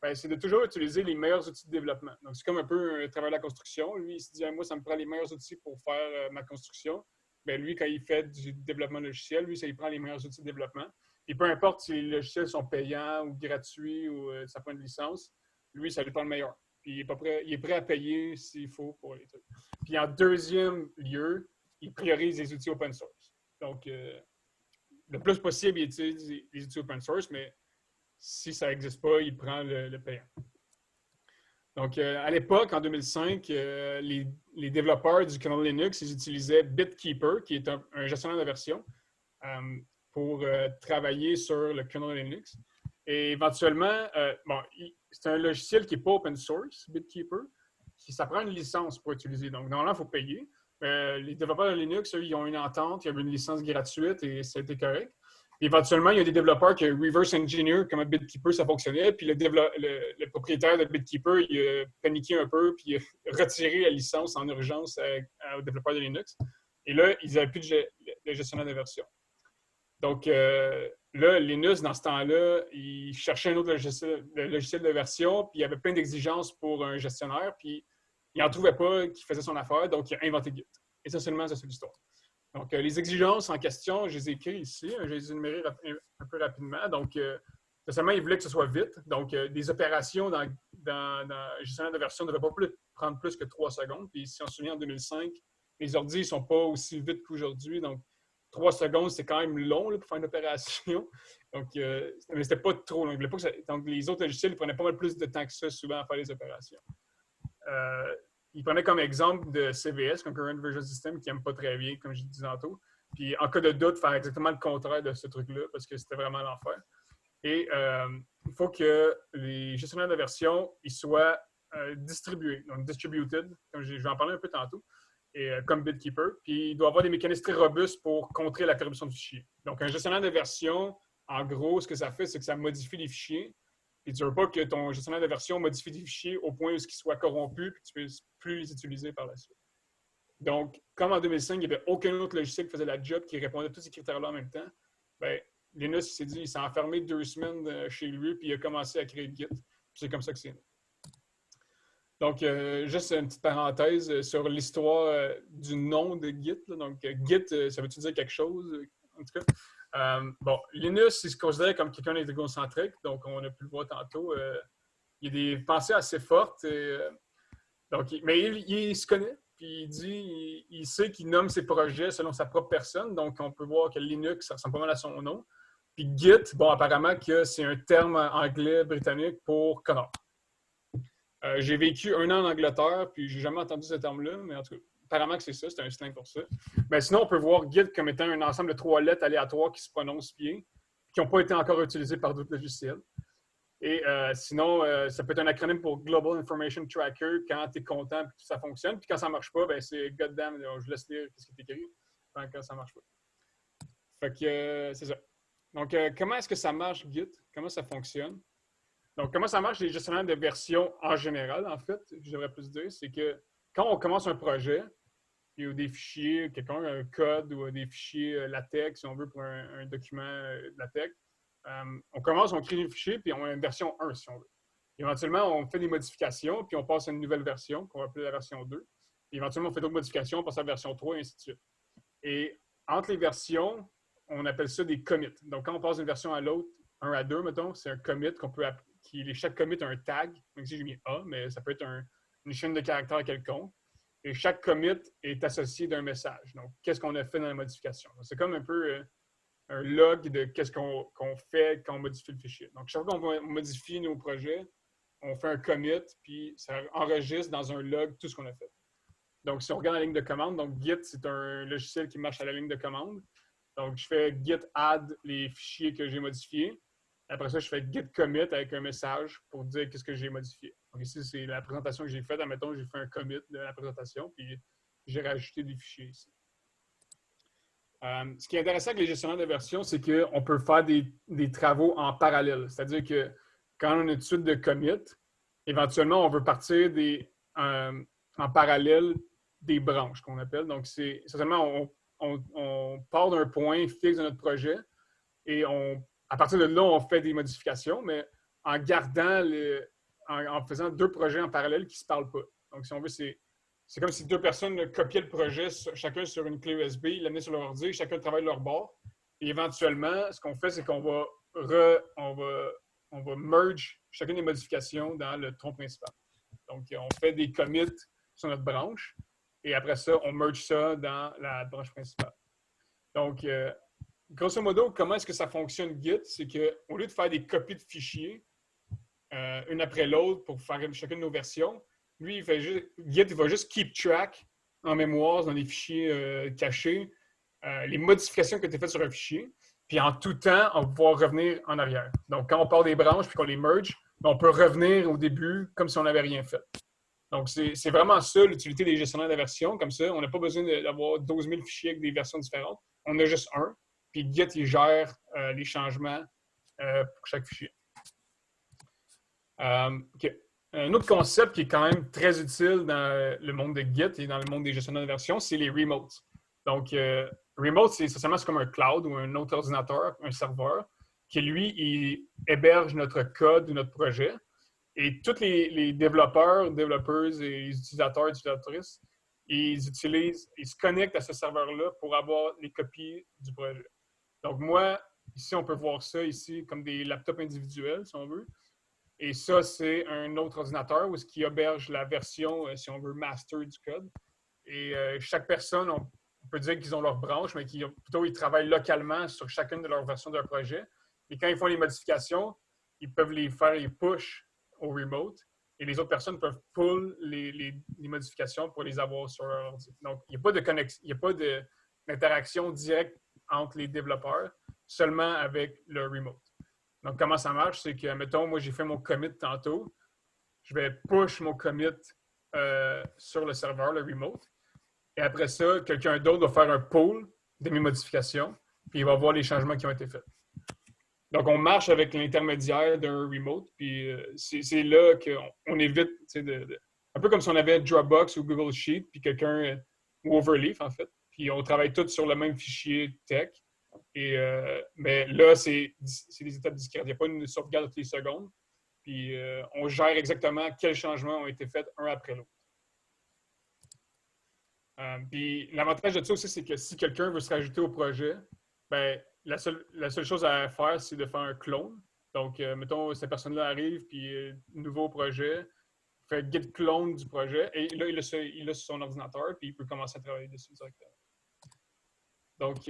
ben, c'est de toujours utiliser les meilleurs outils de développement. Donc, c'est comme un peu un travail de la construction. Lui, il se dit, moi, ça me prend les meilleurs outils pour faire ma construction. Bien, lui, quand il fait du développement logiciel, lui, ça il prend les meilleurs outils de développement. Et peu importe si les logiciels sont payants ou gratuits ou ça prend une licence, lui, ça lui prend le meilleur. Puis il est prêt à payer s'il faut pour les trucs. Puis en deuxième lieu, il priorise les outils open source. Donc, le plus possible, il utilise les outils open source, mais si ça n'existe pas, il prend le payant. Donc, à l'époque, en 2005, les développeurs du kernel Linux, ils utilisaient BitKeeper, qui est un gestionnaire de version, pour travailler sur le kernel Linux. Et éventuellement, c'est un logiciel qui n'est pas open source, BitKeeper, ça prend une licence pour utiliser. Donc, normalement, il faut payer. Les développeurs de Linux, eux, ils ont une entente, il y avait une licence gratuite et ça a été correct. Puis éventuellement, il y a des développeurs qui reverse engineer comment BitKeeper ça fonctionnait. Puis le propriétaire de BitKeeper, il a paniqué un peu, puis il a retiré la licence en urgence aux développeurs de Linux. Et là, ils n'avaient plus de gestionnaire de version. Donc, là, Linus, dans ce temps-là, il cherchait un autre logiciel de version, puis il y avait plein d'exigences pour un gestionnaire, puis il n'en trouvait pas qui faisait son affaire, donc il a inventé Git. Essentiellement, c'est l'histoire. Donc, les exigences en question, je les ai écrites ici, je les ai énumérées un peu rapidement. Donc, seulement, il voulait que ce soit vite. Donc, des opérations dans le gestionnaire de version ne devaient pas prendre plus que 3 secondes. Puis, si on se souvient, en 2005, les ordi ne sont pas aussi vite qu'aujourd'hui. Donc, 3 secondes, c'est quand même long là, pour faire une opération. Donc, mais c'était pas trop long. Donc, les autres logiciels, ils prenaient pas mal plus de temps que ça, souvent, à faire les opérations. Il prenait comme exemple de CVS, Concurrent Version System, qui n'aime pas très bien, comme je disais tantôt. Puis, en cas de doute, faire exactement le contraire de ce truc-là, parce que c'était vraiment l'enfer. Et il faut que les gestionnaires de version ils soient distribués, donc distributed, comme je vais en parler un peu tantôt, et, comme BitKeeper. Puis, il doit avoir des mécanismes très robustes pour contrer la corruption de fichiers. Donc, un gestionnaire de version, en gros, ce que ça fait, c'est que ça modifie les fichiers. Puis tu ne veux pas que ton gestionnaire de version modifie des fichiers au point où ils soient corrompus et que tu ne puisses plus les utiliser par la suite. Donc, comme en 2005, il n'y avait aucun autre logiciel qui faisait la job, qui répondait à tous ces critères-là en même temps, bien, Linus s'est dit, il s'est enfermé 2 semaines chez lui, puis il a commencé à créer Git. Puis c'est comme ça que c'est né. Donc, juste une petite parenthèse sur l'histoire du nom de Git. Là. Donc, Git, ça veut-tu dire quelque chose? En tout cas. Linus, il se considère comme quelqu'un d'égocentrique, donc on a pu le voir tantôt. Il a des pensées assez fortes, mais il se connaît, puis il dit, il sait qu'il nomme ses projets selon sa propre personne, donc on peut voir que Linux, ça ressemble pas mal à son nom. Puis Git, apparemment que c'est un terme anglais britannique pour connard. J'ai vécu 1 an en Angleterre, puis j'ai jamais entendu ce terme-là, mais en tout cas, apparemment que c'est ça, c'est un slang pour ça. Mais sinon, on peut voir Git comme étant un ensemble de 3 lettres aléatoires qui se prononcent bien, qui n'ont pas été encore utilisées par d'autres logiciels. Et sinon, ça peut être un acronyme pour Global Information Tracker quand tu es content et que ça fonctionne. Puis quand ça ne marche pas, ben c'est goddamn, je laisse lire ce qui est écrit quand ça ne marche pas. Fait que c'est ça. Donc, comment est-ce que ça marche, Git? Comment ça fonctionne? Donc, comment ça marche les gestionnaires de version en général, en fait, je devrais plus dire, c'est que quand on commence un projet, il y a des fichiers, quelqu'un a un code ou des fichiers LaTeX, si on veut, pour un document LaTeX. On commence, on crée des fichiers, puis on a une version 1, si on veut. Éventuellement, on fait des modifications, puis on passe à une nouvelle version, qu'on va appeler la version 2. Puis éventuellement, on fait d'autres modifications, on passe à la version 3, et ainsi de suite. Et entre les versions, on appelle ça des commits. Donc, quand on passe d'une version à l'autre, 1 à 2, mettons, c'est un commit qu'on peut appeler. Chaque commit a un tag. Donc ici, j'ai mis A, mais ça peut être une chaîne de caractères quelconque. Et chaque commit est associé d'un message. Donc, qu'est-ce qu'on a fait dans la modification? C'est comme un peu un log de qu'est-ce qu'on fait quand on modifie le fichier. Donc, chaque fois qu'on modifie nos projets, on fait un commit, puis ça enregistre dans un log tout ce qu'on a fait. Donc, si on regarde la ligne de commande, donc Git, c'est un logiciel qui marche à la ligne de commande. Donc, je fais git add les fichiers que j'ai modifiés. Après ça, je fais git commit avec un message pour dire qu'est-ce que j'ai modifié. Donc, ici, c'est la présentation que j'ai faite. Admettons, j'ai fait un commit de la présentation, puis j'ai rajouté des fichiers ici. Ce qui est intéressant avec les gestionnaires de version, c'est qu'on peut faire des travaux en parallèle. C'est-à-dire que quand on a une suite de commits, éventuellement, on veut partir en parallèle des branches qu'on appelle. Donc, c'est essentiellement, on part d'un point fixe de notre projet et à partir de là, on fait des modifications, mais en gardant, en faisant deux projets en parallèle qui ne se parlent pas. Donc, si on veut, c'est comme si deux personnes copiaient le projet, chacun sur une clé USB, ils l'amenaient sur leur ordi, chacun travaille de leur bord. Et éventuellement, ce qu'on fait, c'est qu'on va merge chacune des modifications dans le tronc principal. Donc, on fait des commits sur notre branche et après ça, on merge ça dans la branche principale. Donc, grosso modo, comment est-ce que ça fonctionne Git? C'est qu'au lieu de faire des copies de fichiers, une après l'autre pour faire chacune de nos versions, lui, Git il va juste keep track en mémoire dans des fichiers cachés, les modifications que tu as faites sur un fichier. Puis en tout temps, on va pouvoir revenir en arrière. Donc, quand on part des branches puis qu'on les merge, on peut revenir au début comme si on n'avait rien fait. Donc, c'est vraiment ça l'utilité des gestionnaires de version. Comme ça, on n'a pas besoin d'avoir 12 000 fichiers avec des versions différentes. On a juste un. Puis Git, il gère les changements pour chaque fichier. OK. Un autre concept qui est quand même très utile dans le monde de Git et dans le monde des gestionnaires de version, c'est les remotes. Donc, remote, c'est essentiellement comme un cloud ou un autre ordinateur, un serveur, qui lui, il héberge notre code ou notre projet. Et tous les développeurs, développeuses et les utilisateurs, utilisatrices, ils se connectent à ce serveur-là pour avoir les copies du projet. Donc, moi, ici, on peut voir ça ici comme des laptops individuels, si on veut. Et ça, c'est un autre ordinateur où qui héberge la version, si on veut, master du code. Et chaque personne, on peut dire qu'ils ont leur branche, mais plutôt ils travaillent localement sur chacune de leurs versions de leur projet. Et quand ils font les modifications, ils peuvent les faire les push au remote. Et les autres personnes peuvent pull les modifications pour les avoir sur leur ordi. Donc, il n'y a pas de connexion, il n'y a pas d'interaction directe entre les développeurs, seulement avec le remote. Donc, comment ça marche? C'est que, mettons, moi, j'ai fait mon commit tantôt. Je vais push mon commit sur le serveur, le remote. Et après ça, quelqu'un d'autre va faire un pull de mes modifications, puis il va voir les changements qui ont été faits. Donc, on marche avec l'intermédiaire d'un remote, puis c'est là qu'on évite, un peu comme si on avait Dropbox ou Google Sheet, puis quelqu'un, ou Overleaf, en fait, puis on travaille tous sur le même fichier tech. Mais là, c'est des étapes discrètes. Il n'y a pas une sauvegarde toutes les secondes. Puis on gère exactement quels changements ont été faits un après l'autre. Puis l'avantage de ça aussi, c'est que si quelqu'un veut se rajouter au projet, ben, la seule chose à faire, c'est de faire un clone. Donc, mettons, cette personne-là arrive, puis nouveau projet, fait git clone du projet, et là, il a sur son ordinateur, puis il peut commencer à travailler dessus directement. Donc,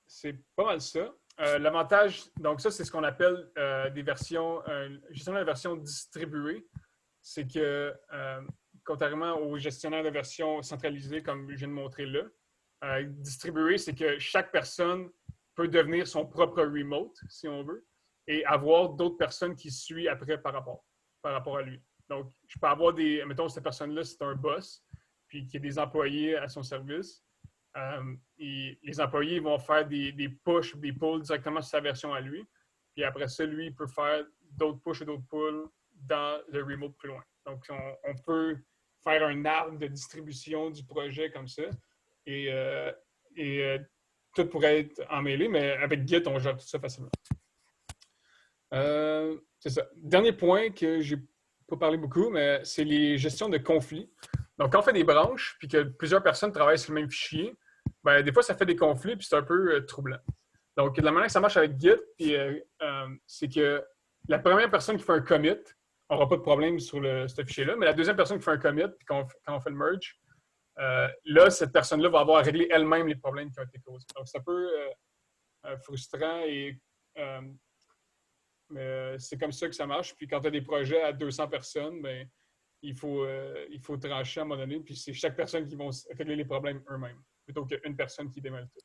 c'est pas mal ça. L'avantage, donc ça, c'est ce qu'on appelle des versions, gestionnaire de version distribuée. C'est que, contrairement aux gestionnaires de version centralisés, comme je viens de montrer là, distribué, c'est que chaque personne peut devenir son propre remote, si on veut, et avoir d'autres personnes qui suivent après par rapport à lui. Donc, je peux avoir mettons, cette personne-là, c'est un boss, puis qui a des employés à son service. Et les employés vont faire des push ou des pulls directement sur sa version à lui. Puis après ça, lui, il peut faire d'autres push et d'autres pulls dans le remote plus loin. Donc, on peut faire un arbre de distribution du projet comme ça. Et tout pourrait être emmêlé, mais avec Git, on gère tout ça facilement. C'est ça. Dernier point que je n'ai pas parlé beaucoup, mais c'est les gestions de conflits. Donc, quand on fait des branches, puis que plusieurs personnes travaillent sur le même fichier, ben, des fois, ça fait des conflits, puis c'est un peu troublant. Donc, de la manière que ça marche avec Git, c'est que la première personne qui fait un commit n'aura pas de problème sur ce fichier-là. Mais la deuxième personne qui fait un commit, puis quand on fait le merge, là, cette personne-là va avoir à régler elle-même les problèmes qui ont été causés. Donc, c'est un peu frustrant mais c'est comme ça que ça marche. Puis quand tu as des projets à 200 personnes, ben, il faut trancher à un moment donné. Puis c'est chaque personne qui va régler les problèmes eux-mêmes, plutôt qu'une personne qui démêle tout.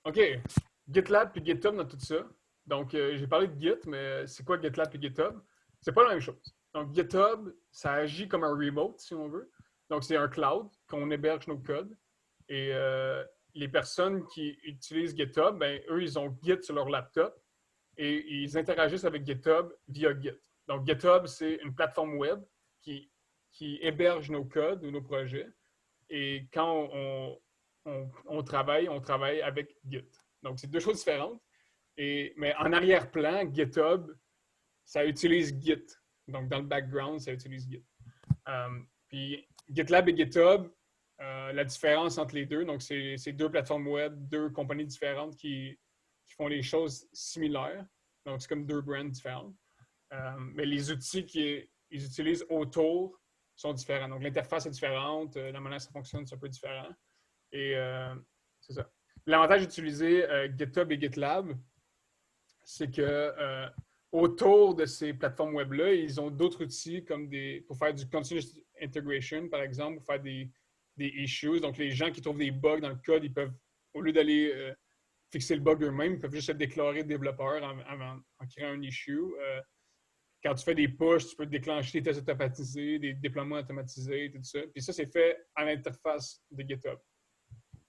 OK. GitLab puis GitHub dans tout ça. Donc, j'ai parlé de Git, mais c'est quoi GitLab et GitHub? C'est pas la même chose. Donc, GitHub, ça agit comme un remote, si on veut. Donc, c'est un cloud qu'on héberge nos codes. Et les personnes qui utilisent GitHub, ben, eux, ils ont Git sur leur laptop et ils interagissent avec GitHub via Git. Donc, GitHub, c'est une plateforme web qui héberge nos codes ou nos projets. Et quand on travaille avec Git. Donc, c'est deux choses différentes. Mais en arrière-plan, GitHub, ça utilise Git. Donc, dans le background, ça utilise Git. Puis, GitLab et GitHub, la différence entre les deux, donc c'est deux plateformes web, deux compagnies différentes qui font les choses similaires. Donc, c'est comme deux brands différents. Mais les outils qu'ils utilisent autour sont différents. Donc, l'interface est différente, la manière dont ça fonctionne, c'est un peu différent. Et c'est ça. L'avantage d'utiliser GitHub et GitLab, c'est que autour de ces plateformes web-là, ils ont d'autres outils comme pour faire du continuous integration, par exemple, pour faire des issues. Donc, les gens qui trouvent des bugs dans le code, ils peuvent, au lieu d'aller fixer le bug eux-mêmes, ils peuvent juste se déclarer développeur en créant un issue. Quand tu fais des push, tu peux déclencher des tests automatisés, des déploiements automatisés, tout ça. Puis ça, c'est fait à l'interface de GitHub.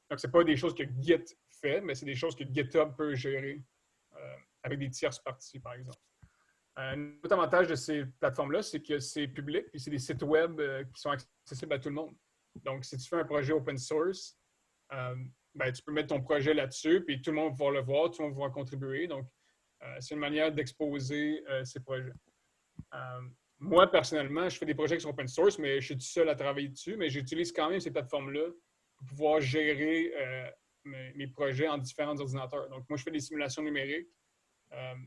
Donc, ce n'est pas des choses que Git fait, mais c'est des choses que GitHub peut gérer avec des tierces parties, par exemple. Un autre avantage de ces plateformes-là, c'est que c'est public, puis c'est des sites web qui sont accessibles à tout le monde. Donc, si tu fais un projet open source, ben, tu peux mettre ton projet là-dessus, puis tout le monde va pouvoir le voir, tout le monde va pouvoir contribuer. Donc, c'est une manière d'exposer ces projets. Moi, personnellement, je fais des projets qui sont open source, mais je suis tout seul à travailler dessus, mais j'utilise quand même ces plateformes-là pour pouvoir gérer mes projets en différents ordinateurs. Donc, moi, je fais des simulations numériques.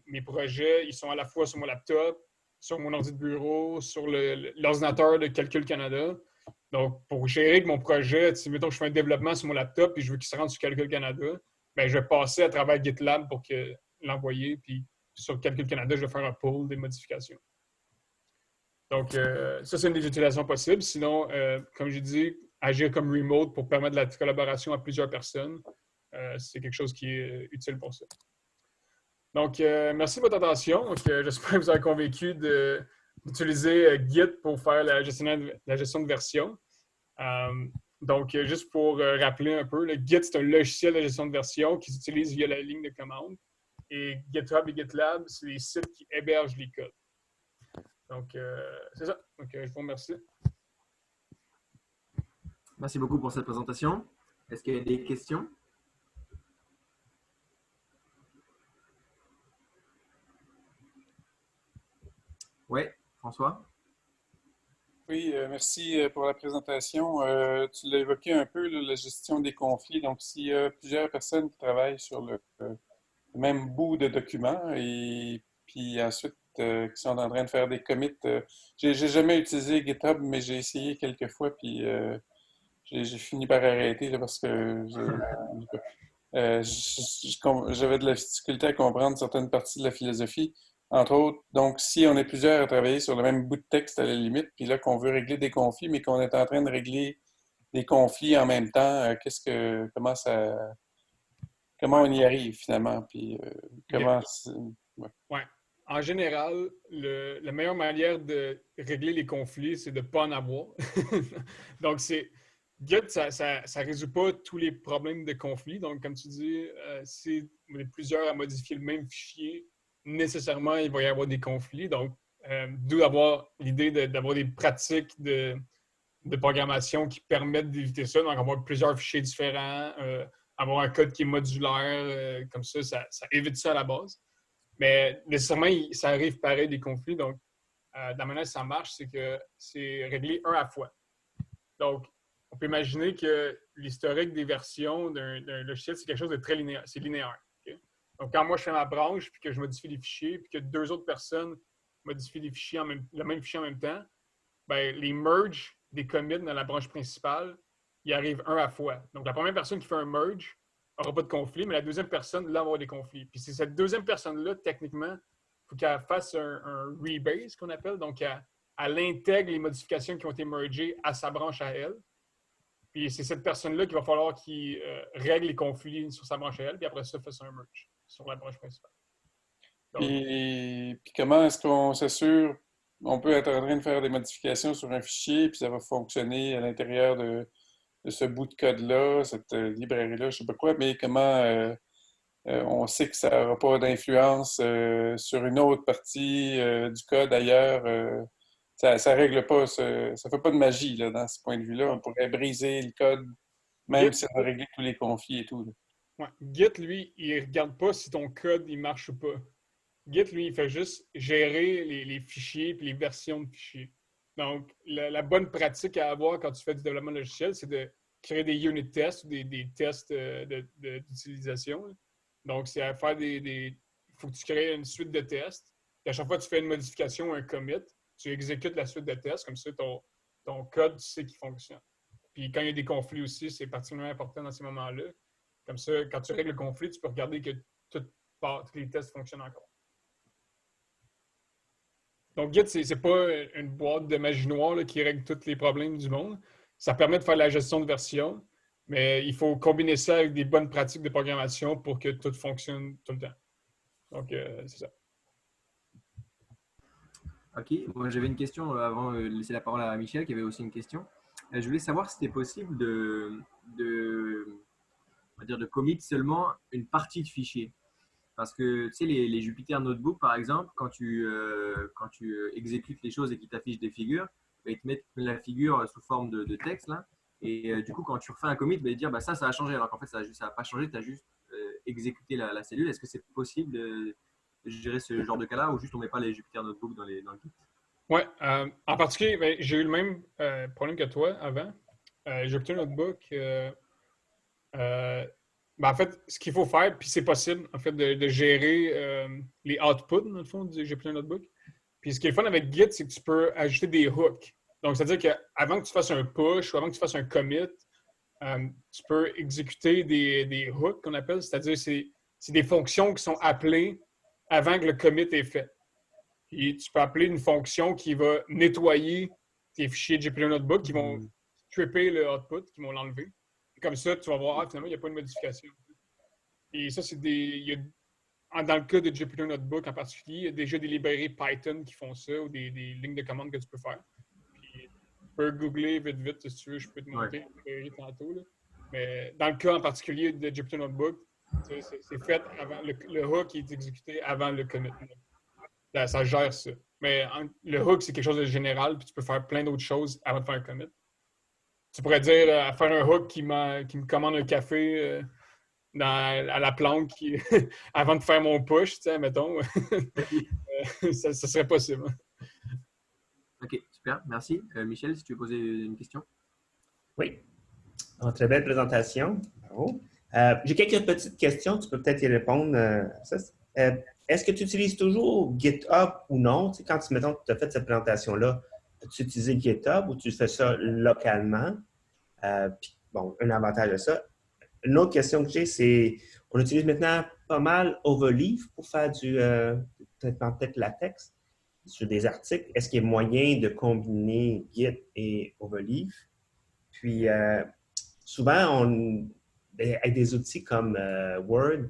Mes projets, ils sont à la fois sur mon laptop, sur mon ordi de bureau, sur l'ordinateur de Calcul Canada. Donc, pour gérer mon projet, si mettons que je fais un développement sur mon laptop et je veux qu'il se rende sur Calcul Canada, bien, je vais passer à travers GitLab pour l'envoyer, puis sur Calcul Canada, je vais faire un pull des modifications. Donc, ça, c'est une des utilisations possibles. Sinon, comme j'ai dit, agir comme remote pour permettre la collaboration à plusieurs personnes, c'est quelque chose qui est utile pour ça. Donc, merci de votre attention. Donc, j'espère que vous avez convaincu d'utiliser Git pour faire la gestion de version. Donc, juste pour rappeler un peu, le Git, c'est un logiciel de gestion de version qui s'utilise via la ligne de commande. Et GitHub et GitLab, c'est des sites qui hébergent les codes. Donc, c'est ça. Donc, je vous remercie. Merci beaucoup pour cette présentation. Est-ce qu'il y a des questions? Oui, François? Oui, merci pour la présentation. Tu l'as évoqué un peu, la gestion des conflits. Donc, s'il y a plusieurs personnes qui travaillent sur le même bout de document et puis ensuite qui sont en train de faire des commits, j'ai jamais utilisé GitHub, mais j'ai essayé quelques fois, puis j'ai fini par arrêter là, parce que j'avais de la difficulté à comprendre certaines parties de la philosophie. Entre autres, donc, si on est plusieurs à travailler sur le même bout de texte à la limite, puis là, qu'on veut régler des conflits, mais qu'on est en train de régler des conflits en même temps, comment on y arrive finalement? Puis comment... Ouais. En général, la meilleure manière de régler les conflits, c'est de ne pas en avoir. Donc, Git, ça ne résout pas tous les problèmes de conflit. Donc, comme tu dis, si on est plusieurs à modifier le même fichier, nécessairement, il va y avoir des conflits. Donc, d'où avoir l'idée d'avoir des pratiques de programmation qui permettent d'éviter ça. Donc, avoir plusieurs fichiers différents, avoir un code qui est modulaire, comme ça évite ça à la base. Mais nécessairement, ça arrive pareil des conflits. Donc, de la manière que ça marche, c'est que c'est réglé un à la fois. Donc, on peut imaginer que l'historique des versions d'un logiciel, c'est quelque chose de très linéaire. C'est linéaire. Okay? Donc, quand moi, je fais ma branche, puis que je modifie les fichiers, puis que deux autres personnes modifier des fichiers le même fichier en même temps, ben, les merges des commits dans la branche principale, ils arrivent un à la fois. Donc, la première personne qui fait un merge n'aura pas de conflit, mais la deuxième personne, là, va avoir des conflits. Puis c'est cette deuxième personne-là, techniquement, il faut qu'elle fasse un rebase, qu'on appelle. Donc, elle intègre les modifications qui ont été mergées à sa branche à elle. Puis c'est cette personne-là qu'il va falloir qu'il règle les conflits sur sa branche à elle, puis après ça, fasse un merge sur la branche principale. Donc, Et puis comment est-ce qu'on s'assure, on peut être en train de faire des modifications sur un fichier, puis ça va fonctionner à l'intérieur de ce bout de code-là, cette librairie-là, je ne sais pas quoi, mais comment on sait que ça n'aura pas d'influence sur une autre partie du code ailleurs. Ça ne règle pas, ça ne fait pas de magie là, dans ce point de vue-là. On pourrait briser le code, même si on a réglé tous les conflits et tout. Là. Ouais. Git, lui, il ne regarde pas si ton code il marche ou pas. Git, lui, il fait juste gérer les fichiers et les versions de fichiers. Donc, la bonne pratique à avoir quand tu fais du développement logiciel, c'est de créer des unit tests ou des tests d'utilisation. Donc, c'est à faire il faut que tu crées une suite de tests. Et à chaque fois que tu fais une modification ou un commit, tu exécutes la suite de tests. Comme ça, ton code, tu sais qu'il fonctionne. Puis quand il y a des conflits aussi, c'est particulièrement important dans ces moments-là. Comme ça, quand tu règles le conflit, tu peux regarder que tous les tests fonctionnent encore. Donc, Git, c'est pas une boîte de magie noire là, qui règle tous les problèmes du monde. Ça permet de faire la gestion de version, mais il faut combiner ça avec des bonnes pratiques de programmation pour que tout fonctionne tout le temps. Donc, c'est ça. OK. Moi, j'avais une question avant de laisser la parole à Michel, qui avait aussi une question. Je voulais savoir si c'était possible on va dire de commit seulement une partie de fichier. Parce que, tu sais, les Jupyter Notebook, par exemple, quand tu exécutes les choses et qu'ils t'affichent des figures, ils te mettent la figure sous forme de texte, là. Et du coup, quand tu refais un commit, ils te dire, bah, ça a changé. Alors qu'en fait, ça n'a pas changé, tu as juste exécuté la cellule. Est-ce que c'est possible de gérer ce genre de cas-là ou juste on ne met pas les Jupyter Notebook dans le Git? Oui. En particulier, ben, j'ai eu le même problème que toi avant. Jupyter Notebook, ben, en fait, ce qu'il faut faire, puis c'est possible, en fait, de gérer les outputs, dans le fond, du Jupyter Notebook. Puis ce qui est le fun avec Git, c'est que tu peux ajouter des hooks. Donc, c'est-à-dire qu'avant que tu fasses un push ou avant que tu fasses un commit, tu peux exécuter des hooks qu'on appelle, c'est-à-dire c'est des fonctions qui sont appelées avant que le commit est fait. Puis tu peux appeler une fonction qui va nettoyer tes fichiers Jupyter Notebook, qui vont stripper le output, qui vont l'enlever. Et comme ça, tu vas voir, finalement, il n'y a pas de modification. Et ça, c'est dans le cas de Jupyter Notebook en particulier, il y a déjà des librairies Python qui font ça ou des lignes de commande que tu peux faire. Puis, tu peux googler vite si tu veux, je peux te montrer une librairie tantôt. Là. Mais dans le cas en particulier de Jupyter Notebook, c'est fait avant, le hook est exécuté avant le commit. Là, ça gère ça. Mais le hook, c'est quelque chose de général, puis tu peux faire plein d'autres choses avant de faire un commit. Tu pourrais dire à faire un hook qui me commande un café à la planque avant de faire mon push, tu sais, mettons. ça serait possible. OK, super, merci. Michel, si tu veux poser une question. Oui. Très belle présentation. Bravo. J'ai quelques petites questions, tu peux peut-être y répondre. Est-ce que tu utilises toujours GitHub ou non? Tu sais, quand tu as fait cette présentation-là, as-tu utilisé GitHub ou tu fais ça localement? Puis, bon, un avantage de ça. Une autre question que j'ai, c'est on utilise maintenant pas mal Overleaf pour faire du traitement de latex sur des articles. Est-ce qu'il y a moyen de combiner Git et Overleaf? Puis, souvent, avec des outils comme Word,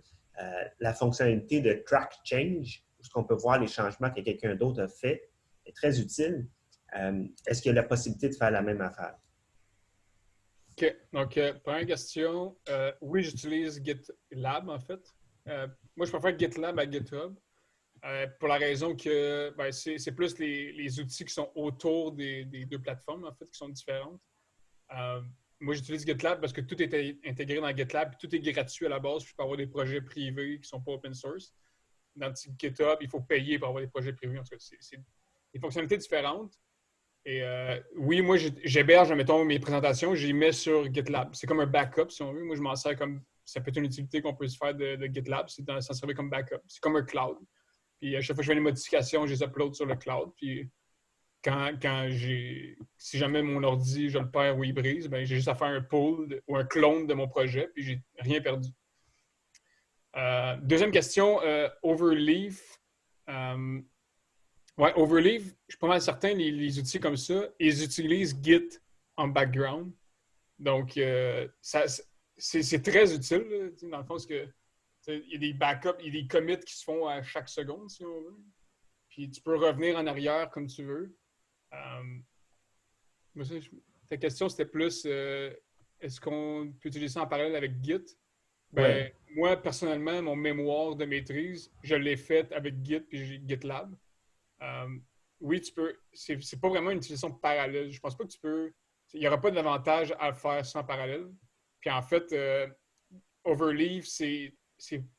la fonctionnalité de track change, où on peut voir les changements que quelqu'un d'autre a fait, est très utile. Est-ce qu'il y a la possibilité de faire la même affaire? OK. Donc, première question. Oui, j'utilise GitLab, en fait. Moi, je préfère GitLab à GitHub pour la raison que c'est plus les outils qui sont autour des deux plateformes, en fait, qui sont différentes. Moi, j'utilise GitLab parce que tout est intégré dans GitLab, tout est gratuit à la base. Je peux avoir des projets privés qui ne sont pas open source. Dans GitHub, il faut payer pour avoir des projets privés. En tout cas, c'est des fonctionnalités différentes. Et oui, moi, j'héberge, mettons, mes présentations, je les mets sur GitLab. C'est comme un backup, si on veut. Moi, je m'en sers comme... Ça peut être une utilité qu'on peut se faire de GitLab, c'est s'en servir comme backup. C'est comme un cloud. Puis à chaque fois que je fais des modifications, je les upload sur le cloud. Puis si jamais mon ordi, je le perds ou il brise, ben, j'ai juste à faire un pull ou un clone de mon projet, puis j'ai rien perdu. Deuxième question, Overleaf. Ouais, Overleaf, je suis pas mal certain, les outils comme ça, ils utilisent Git en background. Donc, c'est très utile, là, dans le fond, parce que il y a des backups, il y a des commits qui se font à chaque seconde, si on veut. Puis tu peux revenir en arrière comme tu veux. Ta question, c'était plus est-ce qu'on peut utiliser ça en parallèle avec Git? Ben, Ouais. moi, personnellement, mon mémoire de maîtrise, je l'ai fait avec Git puis GitLab. Oui, tu peux. C'est pas vraiment une utilisation parallèle. Je pense pas que tu peux. Il n'y aura pas d'avantage à faire ça en parallèle. Puis en fait, Overleaf,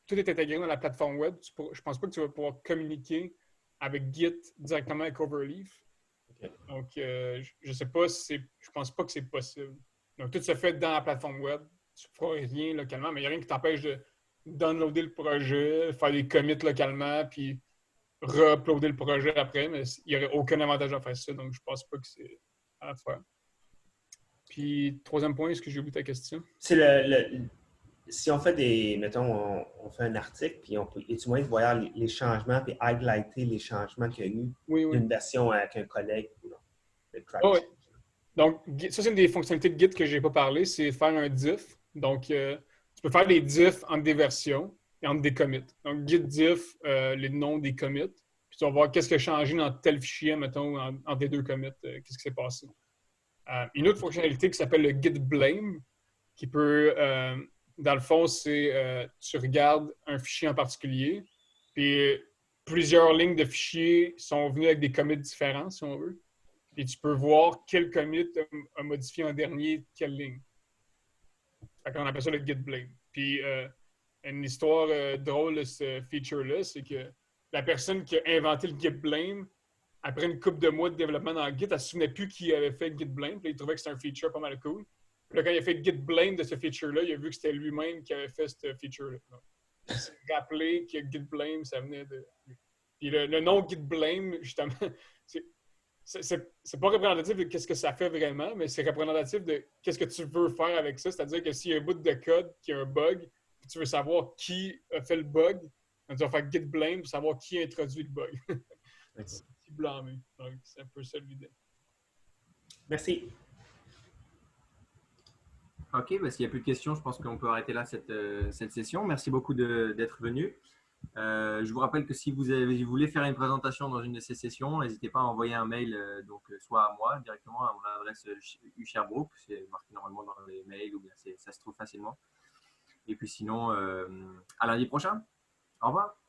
tout est intégré dans la plateforme web. Je pense pas que tu vas pouvoir communiquer avec Git directement avec Overleaf. Okay. Donc, je sais pas si je pense pas que c'est possible. Donc, tout se fait dans la plateforme web. Tu ne feras rien localement, mais il n'y a rien qui t'empêche de downloader le projet, faire des commits localement, puis re-uploader le projet après, mais il n'y aurait aucun avantage à faire ça, donc je pense pas que c'est à faire. Puis, troisième point, est-ce que j'ai oublié ta question? C'est si on fait mettons, on fait un article, puis est-ce moyen de voir les changements, puis highlighter les changements qu'il y a eu d'une version avec un collègue ou non? Oh, oui. Donc, ça, c'est une des fonctionnalités de Git que je n'ai pas parlé, c'est faire un diff. Donc, tu peux faire des diffs entre des versions et entre des commits. Donc, Git diff, les noms des commits, puis tu vas voir qu'est-ce qui a changé dans tel fichier, mettons, entre les deux commits, qu'est-ce qui s'est passé. Une autre fonctionnalité qui s'appelle le Git blame, qui peut, dans le fond, c'est tu regardes un fichier en particulier, puis plusieurs lignes de fichiers sont venues avec des commits différents, si on veut. Et tu peux voir quel commit a modifié en dernier quelle ligne. On appelle ça le Git blame. Puis, une histoire drôle de ce feature-là, c'est que la personne qui a inventé le Git blame, après une couple de mois de développement dans Git, elle ne se souvenait plus qui avait fait Git blame. Puis il trouvait que c'était un feature pas mal cool. Puis là, quand il a fait Git blame de ce feature-là, il a vu que c'était lui-même qui avait fait ce feature-là. Donc, il s'est rappelé que Git blame, ça venait de lui. Puis le nom Git blame, justement, c'est pas représentatif de qu'est-ce que ça fait vraiment, mais c'est représentatif de qu'est-ce que tu veux faire avec ça. C'est-à-dire que s'il y a un bout de code qui a un bug, puis tu veux savoir qui a fait le bug, tu vas faire git blame pour savoir qui a introduit le bug. Qui blâmer. Donc, c'est un peu ça l'idée. Merci. OK, ben, s'il n'y a plus de questions, je pense qu'on peut arrêter là cette session. Merci beaucoup d'être venu. Je vous rappelle que si vous voulez faire une présentation dans une de ces sessions, n'hésitez pas à envoyer un mail soit à moi directement à mon adresse USherbrooke, c'est marqué normalement dans les mails ou bien ça se trouve facilement. Et puis sinon, à lundi prochain. Au revoir.